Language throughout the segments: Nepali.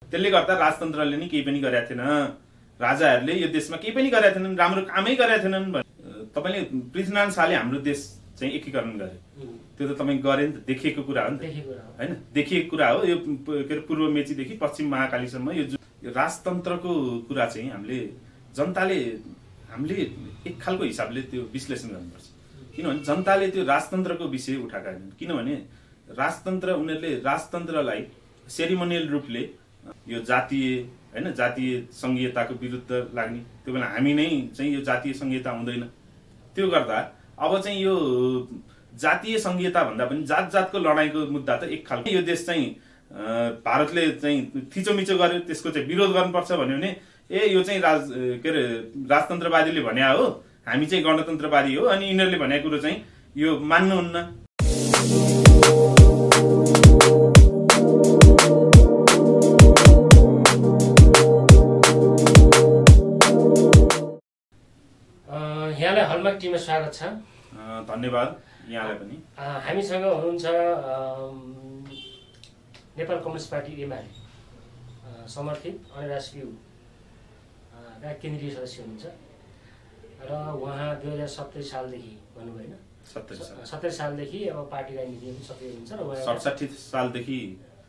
त्यसले गर्दा राजतन्त्रले नि केही पनि गरेका थिएन, राजाहरूले यो देशमा केही पनि गरेका थिएनन्, राम्रो कामै गरेका थिएनन्। तपाईले पृथ्वीनारायण शाहले हाम्रो देश चाहिँ एकीकरण गरे, त्यो त तपाईँ गरे नि त, देखिएको कुरा हो नि त हैन, देखिएको कुरा हो। यो के अरे पूर्व मेचीदेखि पश्चिम महाकालीसम्म यो राजतन्त्रको कुरा चाहिँ हामीले एक खालको हिसाबले त्यो विश्लेषण गर्नुपर्छ। किनभने जनताले त्यो राजतन्त्रको विषय उठाएका छैनन्, किनभने उनीहरूले राजतन्त्रलाई सेरिमोनियल रूपले यो जातीय हैन जातीय संघीयताको विरुद्ध लाग्ने, त्यो बेला हामी नै चाहिँ यो जातीय संघीयता हुँदैन, त्यो गर्दा अब चाहिँ यो जातीय संघीयता भन्दा पनि जातको लडाईँको मुद्दा त एक खालको यो देश चाहिँ भारतले चाहिँ थिचोमिचो गर्यो, त्यसको चाहिँ विरोध गर्नुपर्छ भन्यो भने यो चाहिँ राजतन्त्रवादीले भन्या हो, हामी चाहिँ गणतन्त्रवादी हो, अनि यिनीहरूले भनेको कुरो चाहिँ यो मान्नुहुन्न। यहाँलाई हलमार्क टिममा स्वागत छ। धन्यवाद यहाँलाई पनि। हामीसँग हुनुहुन्छ नेपाल कम्युनिस्ट पार्टी एमाले समर्थित अनिराज का केन्द्रीय सदस्य हुनुहुन्छ र उहाँ 2070 सालदेखि भन्नुभयो हैन, 70 सालदेखि अब पार्टी राजनीतिमा पनि सक्रिय हुनुहुन्छ र उहाँ 67 सालदेखि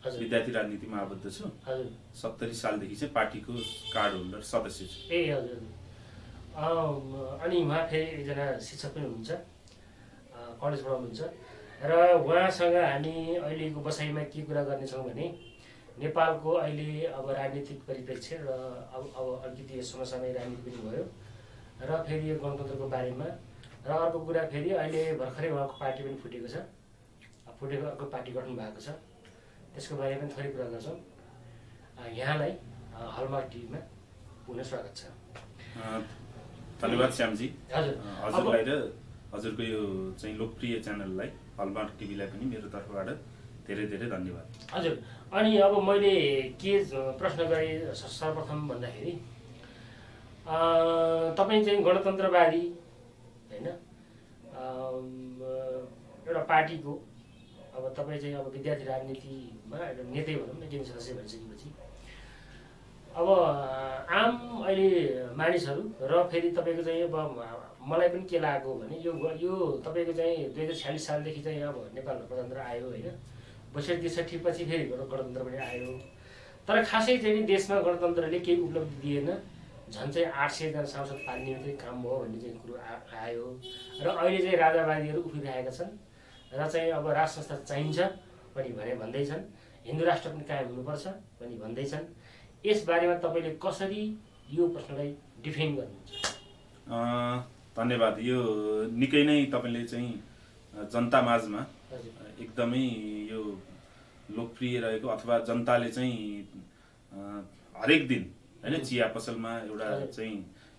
विद्यार्थी राजनीतिमा आबद्ध छु। हजुर 70 सालदेखि चाहिँ पार्टीको कार्ड होल्डर सदस्य छु। ए हजुर। अनि उहाँ फेरि एकजना शिक्षक पनि हुनुहुन्छ, कलेज पढाउनुहुन्छ र उहाँसँग हामी अहिलेको बसाइमा के कुरा गर्नेछौँ भने नेपालको अहिले अब राजनीतिक परिप्रेक्ष्य र अब अलिकति यो समसामयिक राजनीति पनि भयो र फेरि यो गणतन्त्रको बारेमा र अर्को कुरा फेरि अहिले भर्खरै उहाँको पार्टी पनि फुटेको छ, फुटेको पार्टी गठन भएको छ, त्यसको बारेमा पनि थोरै कुरा गर्छौँ। यहाँलाई हलमार्क टिभीमा पुनः स्वागत छ। धन्यवाद श्यामजी। हजुरलाई र हजुरको यो चाहिँ लोकप्रिय च्यानललाई हलमार्क टिभीलाई पनि मेरो तर्फबाट धेरै धेरै धन्यवाद। हजुर। अनि अब मैले के प्रश्न गरेँ सर्वप्रथम भन्दाखेरि तपाईँ चाहिँ गणतन्त्रवादी हैन, एउटा पार्टीको अब तपाईँ चाहिँ अब विद्यार्थी राजनीतिमा एउटा नेतै भनौँ न, केन्द्रीय सदस्य भइसकेपछि अब आम अहिले मानिसहरू र फेरि तपाईँको चाहिँ अब मलाई पनि के लागेको भने यो तपाईँको चाहिँ 2046 सालदेखि चाहिँ अब नेपालमा गणतन्त्र आयो होइन, 62 पछि फेरि गणतन्त्र पनि आयो, तर खासै चाहिँ देशमा गणतन्त्रले केही उपलब्धि दिएन, झन् चाहिँ 800 जना सांसद पाल्ने चाहिँ काम भयो भन्ने चाहिँ कुरो आयो र अहिले चाहिँ राजावादीहरू उभिरहेका छन् र चाहिँ अब राज संस्था चाहिन्छ पनि भन्दैछन्, हिन्दू राष्ट्र पनि कायम हुनुपर्छ पनि भन्दैछन्। यस बारेमा तपाईँले कसरी यो प्रश्नलाई डिफेन्ड गर्नुहुन्छ? धन्यवाद। यो निकै नै तपाईँले चाहिँ जनता माझमा एकदमै यो लोकप्रिय रहेको, अथवा जनताले चाहिँ हरेक दिन हैन चिया पसलमा एउटा चाहिँ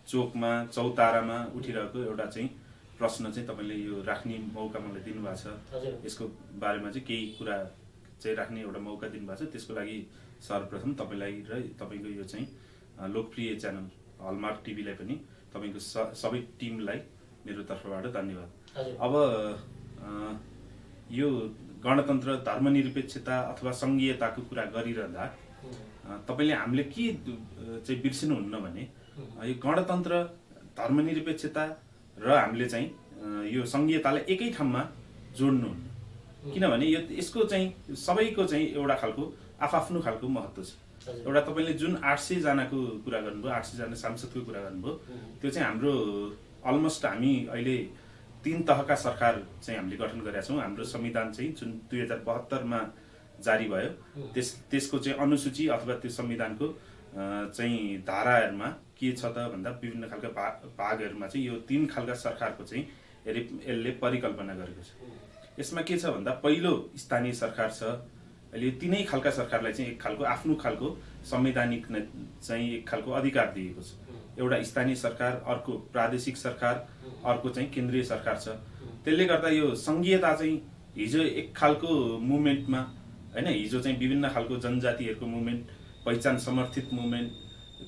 चोकमा चौतारामा उठिरहेको एउटा चाहिँ प्रश्न चाहिँ तपाईँले यो राख्ने मौका मलाई दिनुभएको छ। यसको बारेमा चाहिँ केही कुरा चाहिँ राख्ने एउटा मौका दिनुभएको छ, त्यसको लागि सर्वप्रथम तपाईँलाई र तपाईँको यो चाहिँ लोकप्रिय च्यानल हलमार्क टिभीलाई पनि तपाईँको सबै टिमलाई मेरो तर्फबाट धन्यवाद। अब यो गणतन्त्र, धर्मनिरपेक्षता अथवा संघीयताको कुरा गरिरहँदा तपाईँले हामीले के चाहिँ बिर्सिनुहुन्न भने यो गणतन्त्र, धर्मनिरपेक्षता र हामीले चाहिँ यो संघीयतालाई एकै ठाउँमा जोड्नुहुन्न, किनभने यसको चाहिँ सबैको चाहिँ एउटा खालको आफ्नो खालको महत्त्व छ। एउटा तपाईँले जुन 800 जनाको कुरा गर्नुभयो, 800 जना सांसदको कुरा गर्नुभयो, त्यो चाहिँ हाम्रो अलमोस्ट हामी अहिले 3 तहका सरकार चाहिँ हामीले गठन गरेका छौँ। हाम्रो संविधान चाहिँ जुन 2072 मा जारी भयो, त्यसको चाहिँ अनुसूची अथवा त्यो संविधानको चाहिँ धाराहरूमा के छ त भन्दा विभिन्न खालका भागहरूमा चाहिँ यो 3 खालका सरकारको चाहिँ यसले परिकल्पना गरेको छ। यसमा के छ भन्दा पहिलो स्थानीय सरकार छ। अहिले यो 3 खालका सरकारलाई चाहिँ एक खालको आफ्नो खालको संवैधानिक चाहिँ एक खालको अधिकार दिएको छ। एउटा स्थानीय सरकार, अर्को प्रादेशिक सरकार, अर्को चाहिँ केन्द्रीय सरकार छ। त्यसले गर्दा यो संघीयता चाहिँ हिजो एक खालको मुभमेन्टमा हैन, हिजो चाहिँ विभिन्न खालको जनजातिहरूको मुभमेन्ट, पहिचान समर्थित मुभमेन्ट,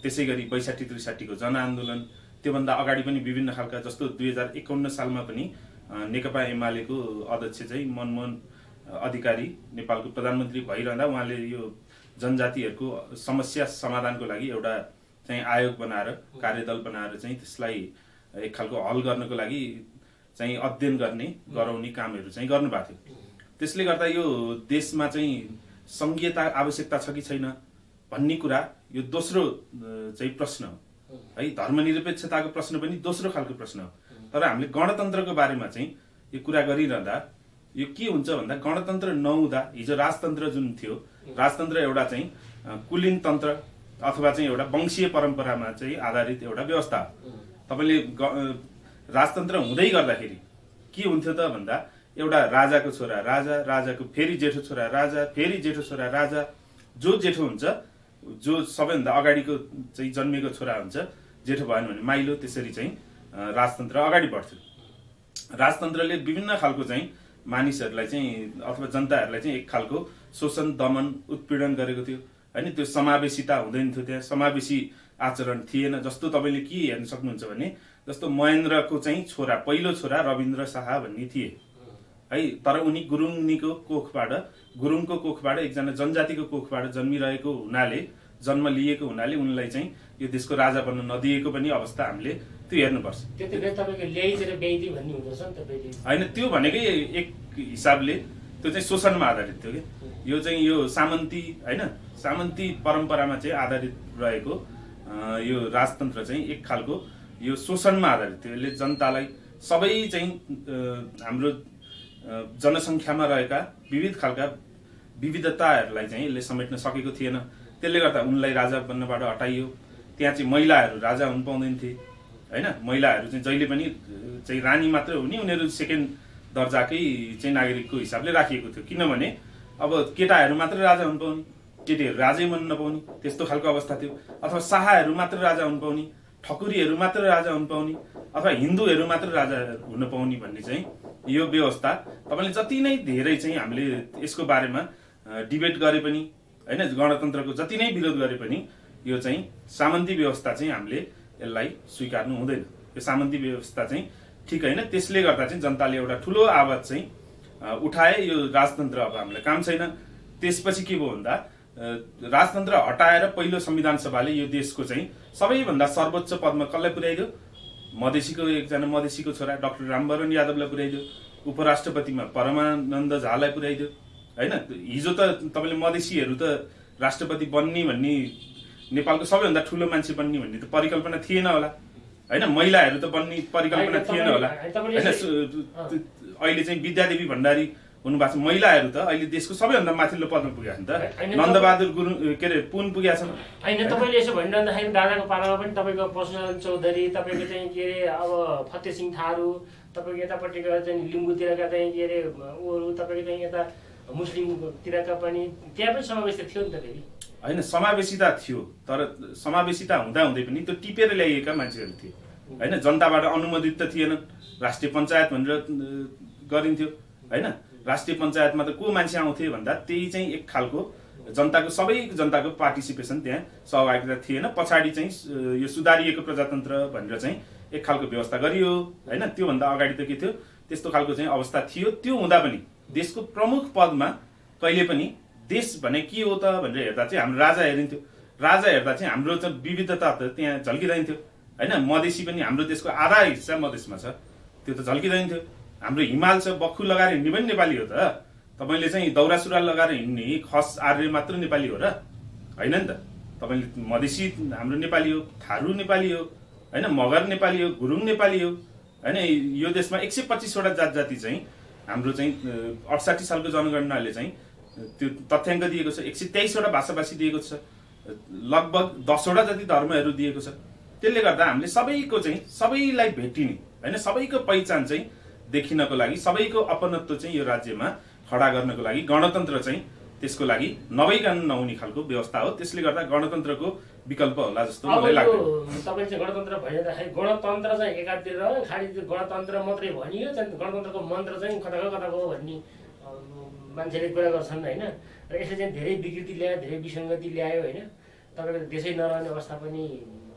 त्यसैगरी 62-63 को जनआन्दोलन, त्योभन्दा अगाडि पनि विभिन्न खालका, जस्तो 2051 सालमा पनि नेकपा एमालेको अध्यक्ष चाहिँ मनमोहन अधिकारी नेपालको प्रधानमन्त्री भइरहँदा उहाँले यो जनजातिहरूको समस्या समाधानको लागि एउटा चाहिँ आयोग बनाएर कार्यदल बनाएर चाहिँ त्यसलाई एक खालको हल गर्नको लागि चाहिँ अध्ययन गराउने कामहरू चाहिँ गर्नुभएको थियो। त्यसले गर्दा यो देशमा चाहिँ संघीयता आवश्यकता छ कि छैन भन्ने कुरा यो दोस्रो चाहिँ प्रश्न हो है। धर्मनिरपेक्षताको प्रश्न पनि दोस्रो खालको प्रश्न हो। तर हामीले गणतन्त्रको बारेमा चाहिँ यो कुरा गरिरहँदा यो के हुन्छ भन्दा गणतन्त्र नहुँदा हिजो राजतन्त्र जुन थियो, राजतन्त्र एउटा चाहिँ कुलीन तन्त्र अथवा चाहिँ एउटा वंशीय परम्परामा चाहिँ आधारित एउटा व्यवस्था हो। तपाईले राजतन्त्र हुँदै गर्दाखेरि के हुन्थ्यो त भन्दा एउटा राजाको छोरा राजा, राजाको फेरि जेठो छोरा राजा, फेरि जेठो छोरा राजा, जो जेठो हुन्छ, जो सबैभन्दा अगाडिको चाहिँ जन्मेको छोरा हुन्छ, जेठो भएन भने माइलो, त्यसरी चाहिँ राजतन्त्र अगाडि बढ्थ्यो। राजतन्त्रले विभिन्न खालको चाहिँ मानिसहरूलाई चाहिँ अथवा जनताहरूलाई चाहिँ एक खालको शोषण, दमन, उत्पीडन गरेको थियो हैन। त्यो समावेशिता हुँदैन थियो, त्यहाँ समावेशी आचरण थिएन। जस्तो तपाईले के हेर्न सक्नुहुन्छ भने जस्तो महेन्द्रको चाहिँ छोरा, पहिलो छोरा रविन्द्र शाह भन्ने थिए है। तर उनी गुरुङको कोखबाट एकजना जनजातिको कोखबाट जन्मिरहेको हुनाले, जन्म लिएको हुनाले उनलाई चाहिँ यो देशको राजा बन्न नदिएको पनि अवस्था हामीले त्यो हेर्नुपर्छ। होइन, त्यो भनेकै एक हिसाबले त्यो चाहिँ शोषणमा आधारित थियो कि यो चाहिँ यो सामन्ती होइन, सामन्ती परम्परामा चाहिँ आधारित रहेको यो राजतन्त्र चाहिँ एक खालको यो शोषणमा आधारित थियो। यसले जनतालाई सबै चाहिँ हाम्रो जनसङ्ख्यामा रहेका विविध खालका विविधताहरूलाई चाहिँ यसले समेट्न सकेको थिएन। त्यसले गर्दा उनलाई राजा बन्नबाट हटाइयो। त्यहाँ चाहिँ महिलाहरू राजा हुन पाउँदैन थिए हैन। महिलाहरू चाहिँ जहिले पनि चाहिँ रानी मात्र हुने, उनीहरू सेकेन्ड दर्जाकै चाहिँ नागरिकको हिसाबले राखिएको थियो। किनभने अब केटाहरू मात्र राजा हुन पाउने, केटीहरू राजै बन्न नपाउने, त्यस्तो खालको अवस्था थियो। अथवा शाहहरू मात्र राजा हुन पाउने, ठकुरीहरू मात्र राजा हुन पाउने, अथवा हिन्दूहरू मात्र राजा हुन पाउने भन्ने चाहिँ यो व्यवस्था तपाईले जति नै धेरै चाहिँ हामीले यसको बारेमा डिबेट गरे पनि हैन, गणतन्त्रको जति नै विरोध गरे पनि यो चाहिँ सामन्ती व्यवस्था चाहिँ हामीले यसलाई स्वीकार्नु हुँदैन। यो सामन्ती व्यवस्था चाहिँ ठिक हैन। त्यसले गर्दा चाहिँ जनताले एउटा ठुलो आवाज चाहिँ उठाए, यो राजतन्त्र अब हामीलाई काम छैन। त्यसपछि के भयो भन्दा राजतन्त्र हटाएर पहिलो संविधान सभाले यो देशको चाहिँ सबैभन्दा सर्वोच्च पदमा कसलाई पुर्याइदियो? मधेसीको एकजना मधेसीको छोरा डाक्टर रामवरण यादवलाई पुर्याइदियो। उपराष्ट्रपतिमा परमानन्द झालाई पुर्याइदियो हैन। हिजो त तपाईले मधेसीहरू त राष्ट्रपति बन्ने भन्ने, नेपालको सबैभन्दा ठुलो मान्छे बन्ने भन्ने त परिकल्पना थिएन होला हैन। महिलाहरू त बन्ने परिकल्पना थिएन होला हैन। अहिले चाहिँ विद्यादेवी भण्डारी हुनुभएको छ। महिलाहरू त अहिले देशको सबैभन्दा माथिल्लो पदमा पुगेका छन् त। नन्दबहादुर गुरुङ के अरे पुन पुगेका छन् हैन। तपाईले यसो भनिरहँदाखेरि दादाको पालामा पनि तपाईको परशुराम चौधरी, तपाईको चाहिँ के अरे अब फतेह सिंह थारू, तपाईको यतापट्टिका चाहिँ लिम्बूतिरका चाहिँ के अरे उहरू, तपाईको चाहिँ यता मुस्लिमतिरका पनि त्यहाँ पनि समावेशिता थियो नि त फेरि हैन। समावेशिता थियो, तर समावेशिता हुँदा हुँदै पनि त्यो टिपेर ल्याइएका मान्छेहरू थिए हैन। जनताबाट अनुमोदित त थिएन। राष्ट्रिय पञ्चायत भनेर गरिन्थ्यो हैन। राष्ट्रिय पञ्चायतमा त को मान्छे आउँथे भन्दा त्यही चाहिँ एक खालको जनताको, सबै जनताको पार्टिसिपेसन त्यहाँ सहभागिता थिएन। पछाडि चाहिँ यो सुधारिएको प्रजातन्त्र भनेर चाहिँ एक खालको व्यवस्था गरियो हैन। त्योभन्दा अगाडि त के थियो, त्यस्तो खालको चाहिँ अवस्था थियो। त्यो हुँदा पनि देशको प्रमुख पदमा कहिले पनि देश भने के हो त भनेर हेर्दा चाहिँ हाम्रो राजा हेरिन्थ्यो। राजा हेर्दा चाहिँ हाम्रो चाहिँ विविधता त त्यहाँ झल्किँदैन्थ्यो हैन। मधेसी पनि हाम्रो देशको आधा हिस्सा मधेसमा छ, त्यो त झल्किँदैन्थ्यो। हाम्रो हिमाल छ, बक्खु लगाएर हिँड्ने पनि नेपाली हो त। तपाईले चाहिँ दौरा सुरुवाल लगाएर हिँड्ने खस आर्य मात्र नेपाली हो र? होइन नि त। तपाईले मधेसी हाम्रो नेपाली हो, थारू नेपाली हो हैन, मगर नेपाली हो, गुरुङ नेपाली हो हैन। यो देशमा 125 वटा जात जाति चाहिँ हाम्रो चाहिँ 68 सालको जनगणनाले चाहिँ त्यो तथ्याङ्क दिएको छ। 123 वटा भाषाभाषी दिएको छ, लगभग 10 वटा जति धर्महरू दिएको छ। त्यसले गर्दा हामीले सबैको चाहिँ सबैलाई भेटिने हैन, सबैको पहिचान चाहिँ देखिनको लागि, सबैको अपनत्व चाहिँ यो राज्यमा खडा गर्नको लागि गणतन्त्र चाहिँ त्यसको लागि नभइकन नहुने खालको व्यवस्था हो। त्यसले गर्दा गणतन्त्रको विकल्प होला जस्तो मलाई लाग्छ। तपाईले चाहिँ गणतन्त्र भनिँदाखेरि गणतन्त्र चाहिँ एकातिर खाली गणतन्त्र मात्रै भनियो, गणतन्त्रको मन्त्र चाहिँ कताको भन्ने मान्छेले कुरा गर्छन् हैन। र यसले चाहिँ धेरै विकृति ल्यायो, धेरै विसङ्गति ल्यायो हैन। तपाईको देशै नरहने अवस्था पनि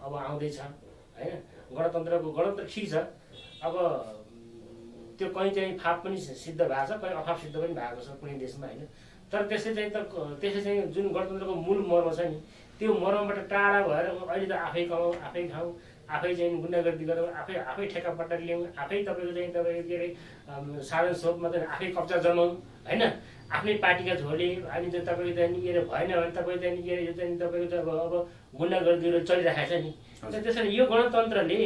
अब आउँदैछ हैन। गणतन्त्र ठिक छ, अब त्यो कहीँ चाहिँ फाप पनि सिद्ध भएको छ, कहीँ अफाप सिद्ध पनि भएको छ कुनै देशमा हैन। तर त्यसले चाहिँ जुन गणतन्त्रको मूल मर्म छ नि त्यो मर्मबाट टाढा भएर अहिले त आफै कमाऊ आफै खाऊ आफै चाहिँ गुन्डागर्दी गरौँ आफै ठेक्कापट्टा ल्याउँ आफै तपाईँको के अरे साधन स्रोतमा चाहिँ आफै कब्जा जमाउँ होइन आफ्नै पार्टीका झोले अनि चाहिँ तपाईँको चाहिँ के अरे भएन भने तपाईँ चाहिँ के अरे यो चाहिँ तपाईँको चाहिँ अब गुन्डागर्दीहरू चलिरहेको छ नि त्यसैले यो गणतन्त्रले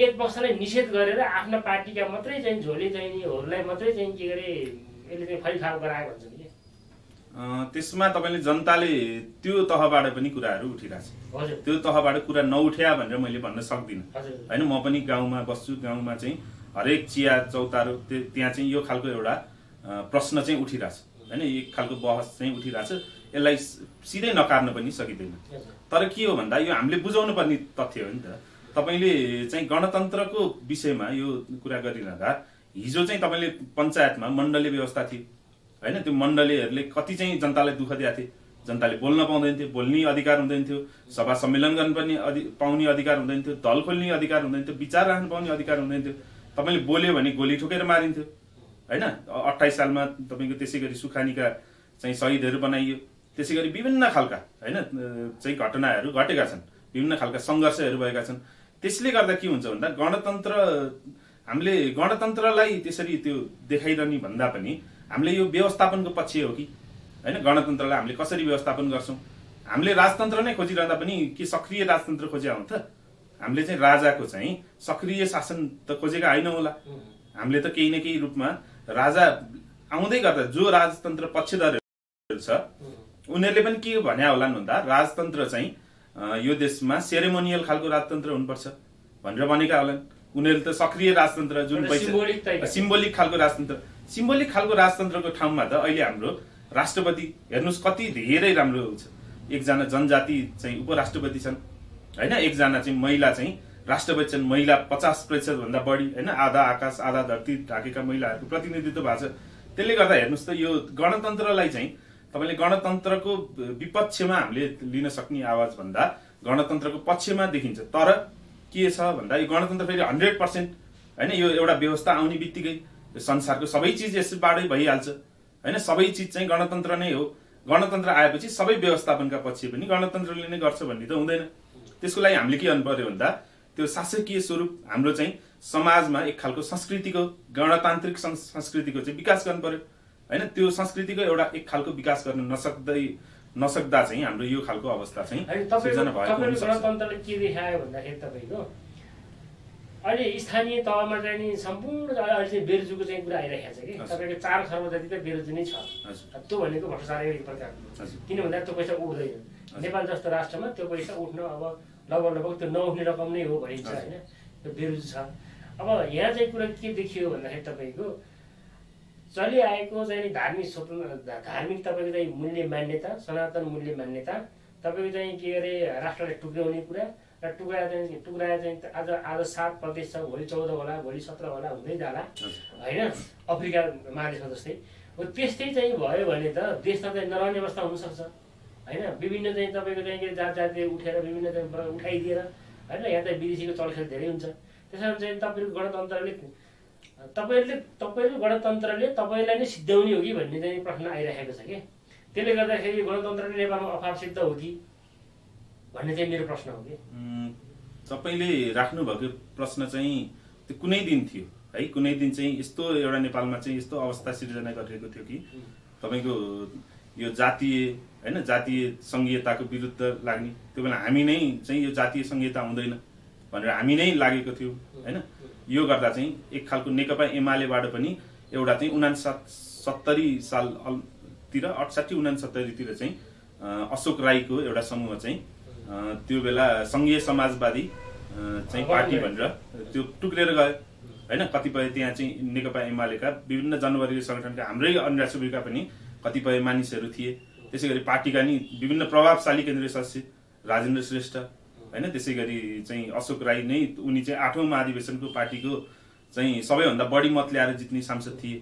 एक पक्षलाई निषेध गरेर आफ्ना पार्टीका मात्रै चाहिँ झोले चाहिनेहरूलाई मात्रै चाहिँ के अरे यसले चाहिँ फलिफाप गरायो भन्छ नि त्यसमा तपाईँले जनताले त्यो तहबाट पनि कुराहरू उठिरहेछ त्यो तहबाट कुरा नउठ्या भनेर मैले भन्न सक्दिनँ होइन म पनि गाउँमा बस्छु गाउँमा चाहिँ हरेक चिया चौतारो त्यहाँ चाहिँ यो खालको एउटा प्रश्न चाहिँ उठिरहेछ होइन एक खालको बहस चाहिँ उठिरहेछ यसलाई सिधै नकार्न पनि सकिँदैन तर के हो भन्दा यो हामीले बुझाउनु पर्ने तथ्य हो नि त तपाईँले चाहिँ गणतन्त्रको विषयमा यो कुरा गरिरहँदा हिजो चाहिँ तपाईँले पञ्चायतमा मण्डलीय व्यवस्था थियो होइन त्यो मण्डलीहरूले कति चाहिँ जनतालाई दुःख दिएको थिए जनताले बोल्न पाउँदैन थियो बोल्ने अधिकार हुँदैन थियो सभा सम्मेलन गर्न पनि पाउने अधिकार हुँदैन थियो दल खोल्ने अधिकार हुँदैन थियो विचार राख्न पाउने अधिकार हुँदैन थियो तपाईँले बोल्यो भने गोली ठोकेर मारिन्थ्यो होइन 28 सालमा तपाईँको त्यसै गरी सुखानीका चाहिँ शहीदहरू बनाइयो त्यसै गरी विभिन्न खालका होइन चाहिँ घटनाहरू घटेका छन् विभिन्न खालका सङ्घर्षहरू भएका छन् त्यसले गर्दा के हुन्छ भन्दा हामीले गणतन्त्रलाई त्यसरी त्यो देखाइरहने भन्दा पनि हामीले यो व्यवस्थापनको पक्ष हो कि होइन गणतन्त्रलाई हामीले कसरी व्यवस्थापन गर्छौँ हामीले राजतन्त्र नै खोजिरहँदा पनि के सक्रिय राजतन्त्र खोज्या हो त हामीले चाहिँ राजाको चाहिँ सक्रिय शासन त खोजेका होइन होला हामीले त केही न केही रूपमा राजा आउँदै गर्दा जो राजतन्त्र पक्षधरहरू छ उनीहरूले पनि के भन्या होलान् भन्दा राजतन्त्र चाहिँ यो देशमा सेरेमोनियल खालको राजतन्त्र हुनुपर्छ भनेर भनेका होलान् उनीहरूले त सक्रिय राजतन्त्र जुन सिम्बोलिक खालको राजतन्त्रको ठाउँमा त अहिले हाम्रो राष्ट्रपति हेर्नुहोस् कति धेरै राम्रो छ एकजना जनजाति चाहिँ उपराष्ट्रपति छन् होइन एकजना चाहिँ महिला चाहिँ राष्ट्रपति छन् महिला 50% भन्दा बढी होइन आधा आकाश आधा धरती ढाकेका महिलाहरूको प्रतिनिधित्व भएको छ त्यसले गर्दा हेर्नुहोस् त यो गणतन्त्रलाई चाहिँ तपाईँले गणतन्त्रको विपक्षमा हामीले लिन सक्ने आवाज भन्दा गणतन्त्रको पक्षमा देखिन्छ तर के छ भन्दा यो गणतन्त्र फेरि 100% होइन यो एउटा व्यवस्था आउने बित्तिकै संसारको सबै चिज यसबाटै भइहाल्छ होइन सबै चिज चाहिँ गणतन्त्र नै हो गणतन्त्र आएपछि सबै व्यवस्थापनका पक्ष पनि गणतन्त्रले नै गर्छ भन्ने त हुँदैन त्यसको लागि हामीले के गर्नु पर्यो भन्दा त्यो शासकीय स्वरूप हाम्रो चाहिँ समाजमा एक खालको संस्कृतिको गणतान्त्रिक संस्कृतिको चाहिँ विकास गर्नु पर्यो होइन त्यो संस्कृतिको एउटा एक खालको विकास गर्न नसक्दा चाहिँ हाम्रो यो खालको अवस्था चाहिँ गणतन्त्रले के देखायो भन्दाखेरि तपाईँको अहिले स्थानीय तहमा चाहिँ नि सम्पूर्ण अहिले चाहिँ बेरोजगारीको चाहिँ कुरा आइरहेको छ कि तपाईँको 4 खर्ब जति त बेरोजगारी नै छ त्यो भनेको भ्रष्टाचार एक प्रकारको किन भन्दा त्यो पैसा उठ्दैन नेपाल जस्तो राष्ट्रमा त्यो पैसा उठ्न अब लगभग त्यो नउठ्ने रकम नै हो भनिन्छ होइन त्यो बेरोजगारी छ अब यहाँ चाहिँ कुरा के देखियो भन्दाखेरि तपाईँको चलिआएको चाहिँ धार्मिक तपाईँको चाहिँ मूल्य मान्यता सनातन मूल्य मान्यता तपाईँको चाहिँ के अरे राष्ट्रलाई टुक्राउने कुरा र टुक्राए चाहिँ आज 7% छ भोलि 14 होला भोलि 17 होला हुँदै जाला होइन अफ्रिका महादेशमा जस्तै हो त्यस्तै चाहिँ भयो भने त देशमा चाहिँ नरहने अवस्था हुनसक्छ होइन विभिन्न चाहिँ तपाईँको चाहिँ जात जाति उठेर विभिन्न चाहिँ उठाइदिएर होइन यहाँ चाहिँ विदेशीको चलखेल धेरै हुन्छ त्यसमा चाहिँ तपाईँको गणतन्त्रले तपाईँलाई नै सिद्ध्याउने हो कि भन्ने चाहिँ प्रश्न आइरहेको छ कि त्यसले गर्दाखेरि गणतन्त्रले नेपालमा अभाव सिद्ध हो कि भन्ने चाहिँ मेरो प्रश्न हो कि तपाईँले राख्नुभएको प्रश्न चाहिँ त्यो कुनै दिन थियो है कुनै दिन चाहिँ यस्तो एउटा नेपालमा चाहिँ यस्तो अवस्था सिर्जना गरिएको थियो कि तपाईँको यो जातीय होइन जातीय संघीयताको विरुद्ध लाग्ने त्यो बेला हामी नै चाहिँ यो जातीय संघीयता हुँदैन भनेर हामी नै लागेको थियो होइन यो गर्दा चाहिँ एक खालको नेकपा एमालेबाट पनि एउटा चाहिँ 69 सालतिर 68-69 चाहिँ अशोक राईको एउटा समूह चाहिँ त्यो बेला संघीय समाजवादी चाहिँ पार्टी भनेर त्यो टुक्रेर गयो होइन कतिपय त्यहाँ चाहिँ नेकपा एमालेका विभिन्न जनवर्गीय संगठनका हाम्रै अन्य सुविका पनि कतिपय मानिसहरू थिए त्यसै गरी पार्टीका नि विभिन्न प्रभावशाली केन्द्रीय सदस्य राजेन्द्र श्रेष्ठ होइन त्यसै गरी चाहिँ अशोक राई नै उनी चाहिँ 8औं महाधिवेशनको पार्टीको चाहिँ सबैभन्दा बढी मत ल्याएर जित्ने सांसद थिए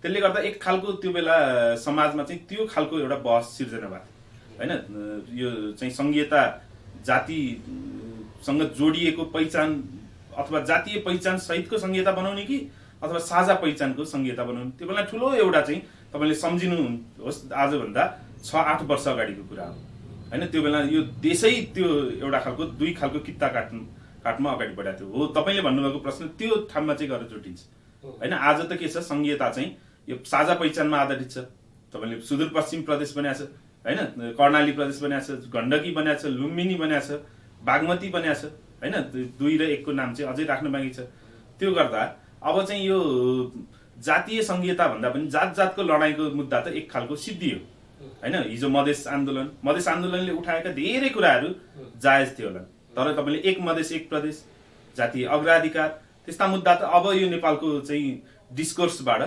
त्यसले गर्दा एक खालको त्यो बेला समाजमा चाहिँ त्यो खालको एउटा बहस सिर्जना भयो होइन यो चाहिँ संघीयता जातिसँग जोडिएको पहिचान अथवा जातीय पहिचान सहितको संघीयता बनाउने कि अथवा साझा पहिचानको संघीयता बनाउने त्यो बेला ठुलो एउटा चाहिँ तपाईँले सम्झिनुहोस् आजभन्दा 6-8 वर्ष अगाडिको कुरा हो होइन। त्यो बेला यो देशै त्यो एउटा खालको दुई खालको कित्ता काटमा अगाडि बढाएको थियो हो। तपाईँले भन्नुभएको प्रश्न त्यो ठाउँमा चाहिँ गएर जुटिन्छ होइन। आज त के छ, संघीयता चाहिँ यो साझा पहिचानमा आधारित छ। तपाईँले सुदूरपश्चिम प्रदेश बनाएको छ होइन, कर्णाली प्रदेश बनाएको छ, गण्डकी बनाएको छ, लुम्बिनी बनाएको छ, बागमती बनाएको छ होइन। 2 र 1 को नाम चाहिँ अझै राख्न बाँकी छ। त्यो गर्दा अब चाहिँ यो जातीय संघीयता भन्दा पनि जातको लडाईँको मुद्दा त एक खालको सिद्धियो होइन। हिजो मधेस आन्दोलनले उठाएका धेरै कुराहरू जायज थियो होला, तर तपाईँले एक मधेस एक प्रदेश, जातीय अग्राधिकार त्यस्ता मुद्दा त अब यो नेपालको चाहिँ डिस्कोर्सबाट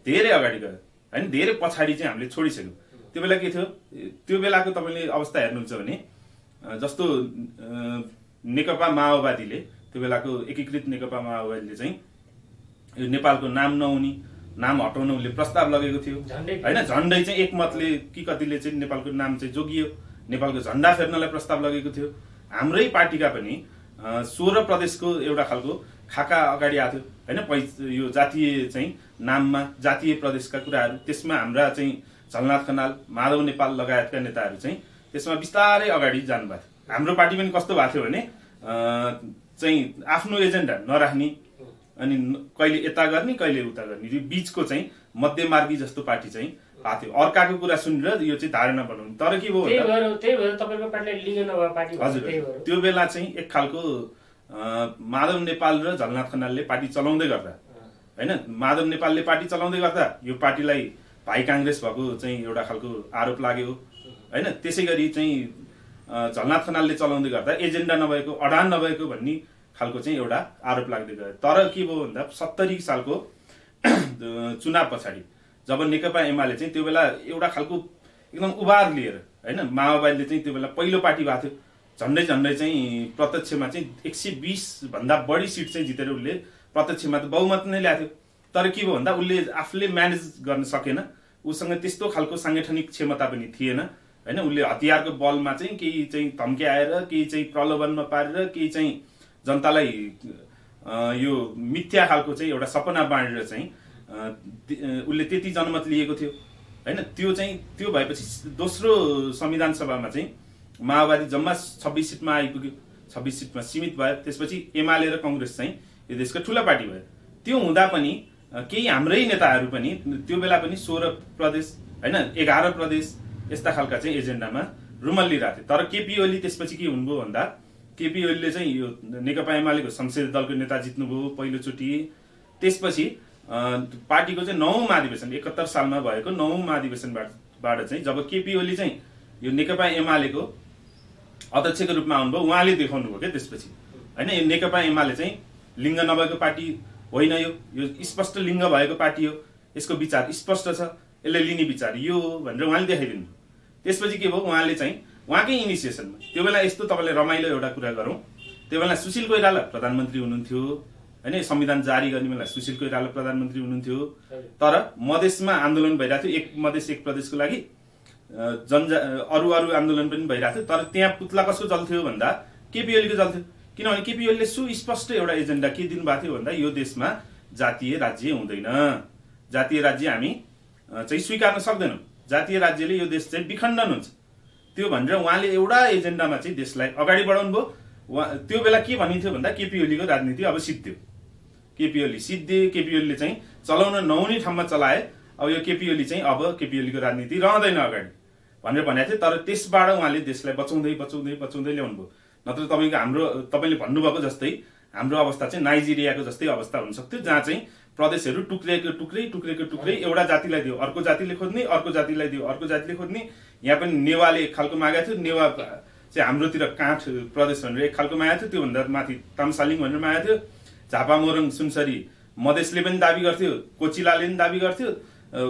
धेरै अगाडि गयो होइन, धेरै पछाडि चाहिँ हामीले छोडिसक्यौँ। त्यो बेला के थियो, त्यो बेलाको तपाईँले अवस्था हेर्नुहुन्छ भने जस्तो नेकपा माओवादीले, त्यो बेलाको एकीकृत नेकपा माओवादीले चाहिँ यो नेपालको नाम नहुने, नाम हटाउन उसले प्रस्ताव लगेको थियो होइन। झन्डै चाहिँ एकमतले कि कतिले चाहिँ नेपालको नाम चाहिँ जोगियो, नेपालको झन्डा फेर्नलाई प्रस्ताव लगेको थियो। हाम्रै पार्टीका पनि 16 प्रदेशको एउटा खालको खाका अगाडि आएको थियो होइन। यो जातीय चाहिँ नाममा जातीय प्रदेशका कुराहरू, त्यसमा हाम्रा चाहिँ झलनाथ खनाल, माधव नेपाल लगायतका नेताहरू चाहिँ त्यसमा बिस्तारै अगाडि जानुभएको थियो। हाम्रो पार्टी पनि कस्तो भएको थियो भने चाहिँ आफ्नो एजेन्डा नराख्ने अनि कहिले यता गर्ने कहिले उता गर्ने, यो बीचको चाहिँ मध्यमार्गी जस्तो पार्टी चाहिँ भएको थियो। अर्काको कुरा सुनेर यो चाहिँ धारणा बनाउने। तर के भयो, हजुर त्यो बेला चाहिँ एक खालको माधव नेपाल र झलनाथ खनालले पार्टी चलाउँदै गर्दा होइन, माधव नेपालले पार्टी चलाउँदै गर्दा यो पार्टीलाई भाइ काङ्ग्रेस भएको चाहिँ एउटा खालको आरोप लाग्यो होइन। त्यसै गरी चाहिँ झलनाथ खनालले चलाउँदै गर्दा एजेन्डा नभएको, अडान नभएको भन्ने खालको चाहिँ एउटा आरोप लाग्दै गयो। तर के भयो भन्दा 70 सालको चुनाव पछाडि जब नेकपा एमाले चाहिँ त्यो बेला एउटा खालको एकदम उभार लिएर होइन, माओवादीले चाहिँ त्यो बेला पहिलो पार्टी भएको थियो, झन्डै चाहिँ प्रत्यक्षमा चाहिँ 120 भन्दा बढी सिट चाहिँ जितेर उसले प्रत्यक्षमा त बहुमत नै ल्याएको थियो। तर के भयो भन्दा उसले आफूले म्यानेज गर्न सकेन, उसँग त्यस्तो खालको सांगठनिक क्षमता पनि थिएन होइन। उसले हतियारको बलमा चाहिँ केही चाहिँ धम्क्याएर, केही चाहिँ प्रलोभनमा पारेर, केही चाहिँ जनतालाई यो मिथ्या खालको चाहिँ एउटा सपना बाँडेर चाहिँ उसले त्यति जनमत लिएको थियो होइन। त्यो भएपछि दोस्रो संविधान सभामा चाहिँ माओवादी जम्मा 26 सिटमा आइपुग्यो, 26 सिटमा सीमित भयो। त्यसपछि एमाले र कङ्ग्रेस चाहिँ यो देशको ठुला पार्टी भयो। त्यो हुँदा पनि केही हाम्रै नेताहरू पनि त्यो बेला पनि 16 प्रदेश होइन, 11 प्रदेश यस्ता खालका चाहिँ एजेन्डामा रुमल्लिरहेको थियो। तर केपी ओली त्यसपछि के हुनुभयो भन्दा केपी ओलीले चाहिँ यो नेकपा एमालेको संसदीय दलको नेता जित्नुभयो पहिलोचोटि। त्यसपछि पार्टीको चाहिँ 9औं महाधिवेशन 71 सालमा भएको 9औं महाधिवेशनबाट चाहिँ जब केपी ओली चाहिँ यो नेकपा एमालेको अध्यक्षको रूपमा आउनुभयो, उहाँले देखाउनु भयो क्या त्यसपछि होइन। यो नेकपा एमाले चाहिँ लिङ्ग नभएको पार्टी होइन, यो स्पष्ट लिङ्ग भएको पार्टी हो, यसको विचार स्पष्ट छ, यसले लिने विचार यो हो भनेर उहाँले देखाइदिनु। त्यसपछि के भयो, उहाँले चाहिँ उहाँकै इनिसिएसनमा त्यो बेला यस्तो तपाईँले रमाइलो एउटा कुरा गरौँ, त्यो बेला सुशील कोइराला प्रधानमन्त्री हुनुहुन्थ्यो होइन। संविधान जारी गर्ने बेला सुशील कोइराला प्रधानमन्त्री हुनुहुन्थ्यो। तर मधेसमा आन्दोलन भइरहेको थियो, एक मधेस एक प्रदेशको लागि, अरू आन्दोलन पनि भइरहेको थियो। तर त्यहाँ पुतला कसको जल्थ्यो भन्दा केपी ओलीको जल्थ्यो, किनभने केपी ओलीले सुस्पष्ट एउटा एजेन्डा के दिनुभएको थियो भन्दा यो देशमा जातीय राज्य हुँदैन, जातीय राज्य हामी चाहिँ स्वीकार्न सक्दैनौँ, जातीय राज्यले यो देश चाहिँ विखण्डन हुन्छ, त्यो भनेर उहाँले एउटा एजेन्डामा चाहिँ देशलाई अगाडि बढाउनु भयो। त्यो बेला के भनिन्थ्यो भन्दा केपी ओलीको राजनीति अब सिद्धियो, केपी ओली सिद्धे, केपी ओलीले चाहिँ चलाउन नहुने ठाउँमा चलाए, अब यो केपी ओली चाहिँ अब केपी ओलीको राजनीति रहँदैन अगाडि भनेर भनेको थियो। तर त्यसबाट उहाँले देशलाई बचाउँदै ल्याउनु भयो। नत्र तपाईँले भन्नुभएको जस्तै हाम्रो अवस्था चाहिँ नाइजेरियाको जस्तै अवस्था हुन सक्थ्यो, जहाँ चाहिँ प्रदेशहरू टुक्रै एउटा जातिलाई दियो, अर्को जातिले खोज्ने, अर्को जातिलाई दियो, अर्को जातिले खोज्ने। यहाँ पनि नेवाले एक खालको मागेको थियो, नेवा चाहिँ हाम्रोतिर काठ प्रदेश भनेर एक खालको मागेको थियो, त्योभन्दा माथि तामसालिङ भनेर मागेको थियो। झापा मोरङ सुनसरी मधेसले पनि दाबी गर्थ्यो, कोचिलाले पनि दाबी गर्थ्यो,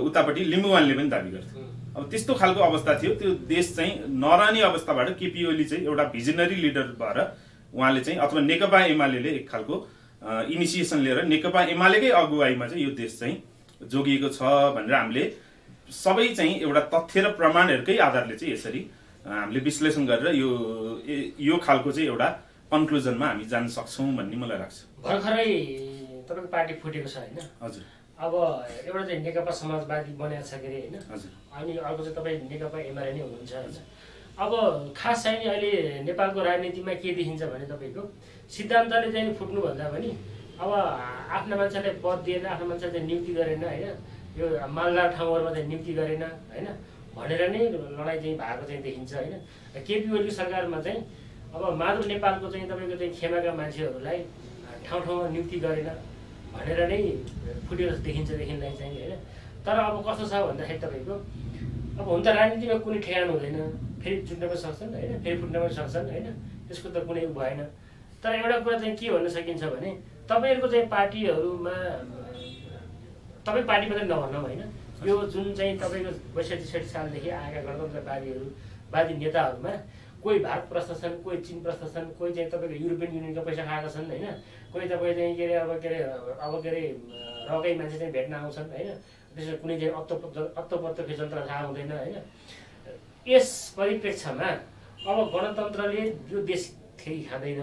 उतापट्टि लिम्बुवानले पनि दाबी गर्थ्यो। अब त्यस्तो खालको अवस्था थियो। त्यो देश चाहिँ नरहने अवस्थाबाट केपी ओली चाहिँ एउटा भिजनरी लिडर भएर उहाँले चाहिँ अथवा नेकपा एमाले एक खालको इनिसिएसन लिएर नेकपा एमालेकै अगुवाईमा चाहिँ यो देश चाहिँ जोगिएको छ भनेर हामीले सबै चाहिँ एउटा तथ्य र प्रमाणहरूकै आधारले चाहिँ यसरी हामीले विश्लेषण गरेर यो खालको चाहिँ एउटा कन्क्लुजनमा हामी जान सक्छौँ भन्ने मलाई लाग्छ। भर्खरै तपाईँको पार्टी फुटेको छ होइन? हजुर। अब एउटा चाहिँ नेकपा समाजवादी बनाएको छ के अरे होइन, अनि अर्को चाहिँ तपाईँ नेकपा एमाले नै हुनुहुन्छ होइन। अब खास चाहिँ अहिले नेपालको राजनीतिमा के देखिन्छ भने तपाईँको सिद्धान्तले चाहिँ फुट्नुभन्दा पनि अब आफ्ना मान्छेलाई पद दिएन, आफ्नो मान्छेलाई चाहिँ नियुक्ति गरेन होइन, यो मालदार ठाउँहरूमा चाहिँ नियुक्ति गरेन होइन भनेर नै लडाइँ चाहिँ भएको चाहिँ देखिन्छ होइन। केपी ओलीको सरकारमा चाहिँ अब माधव नेपालको चाहिँ तपाईँको चाहिँ खेमाका मान्छेहरूलाई ठाउँ ठाउँमा नियुक्ति गरेन भनेर नै फुटेको देखिन्छ देखिनलाई चाहिँ होइन। तर अब कस्तो छ भन्दाखेरि तपाईँको अब हुन त राजनीतिमा कुनै ठेगान हुँदैन, फेरि जुट्न पनि सक्छन् होइन, फेरि फुट्न पनि सक्छन् होइन, त्यसको त कुनै भएन। तर एउटा कुरा चाहिँ के भन्न सकिन्छ भने तपाईँहरूको चाहिँ पार्टीहरूमा तपाईँ पार्टी मात्रै नभनौँ होइन, यो जुन चाहिँ तपाईँको 62-63 सालदेखि आएका गणतन्त्रवादी नेताहरूमा कोही भारत प्रस्थ छन्, कोही चीन प्रस्थ छन्, कोही चाहिँ तपाईँको युरोपियन युनियनका पैसा खाएका छन् होइन, कोही तपाईँ चाहिँ के अरे रकै मान्छे चाहिँ भेट्न आउँछन् होइन, त्यसमा कुनै चाहिँ अत्तोपत्तो फिजन्त्र थाहा हुँदैन होइन। यस परिप्रेक्ष्यमा अब गणतन्त्रले यो देश फेरि खाँदैन,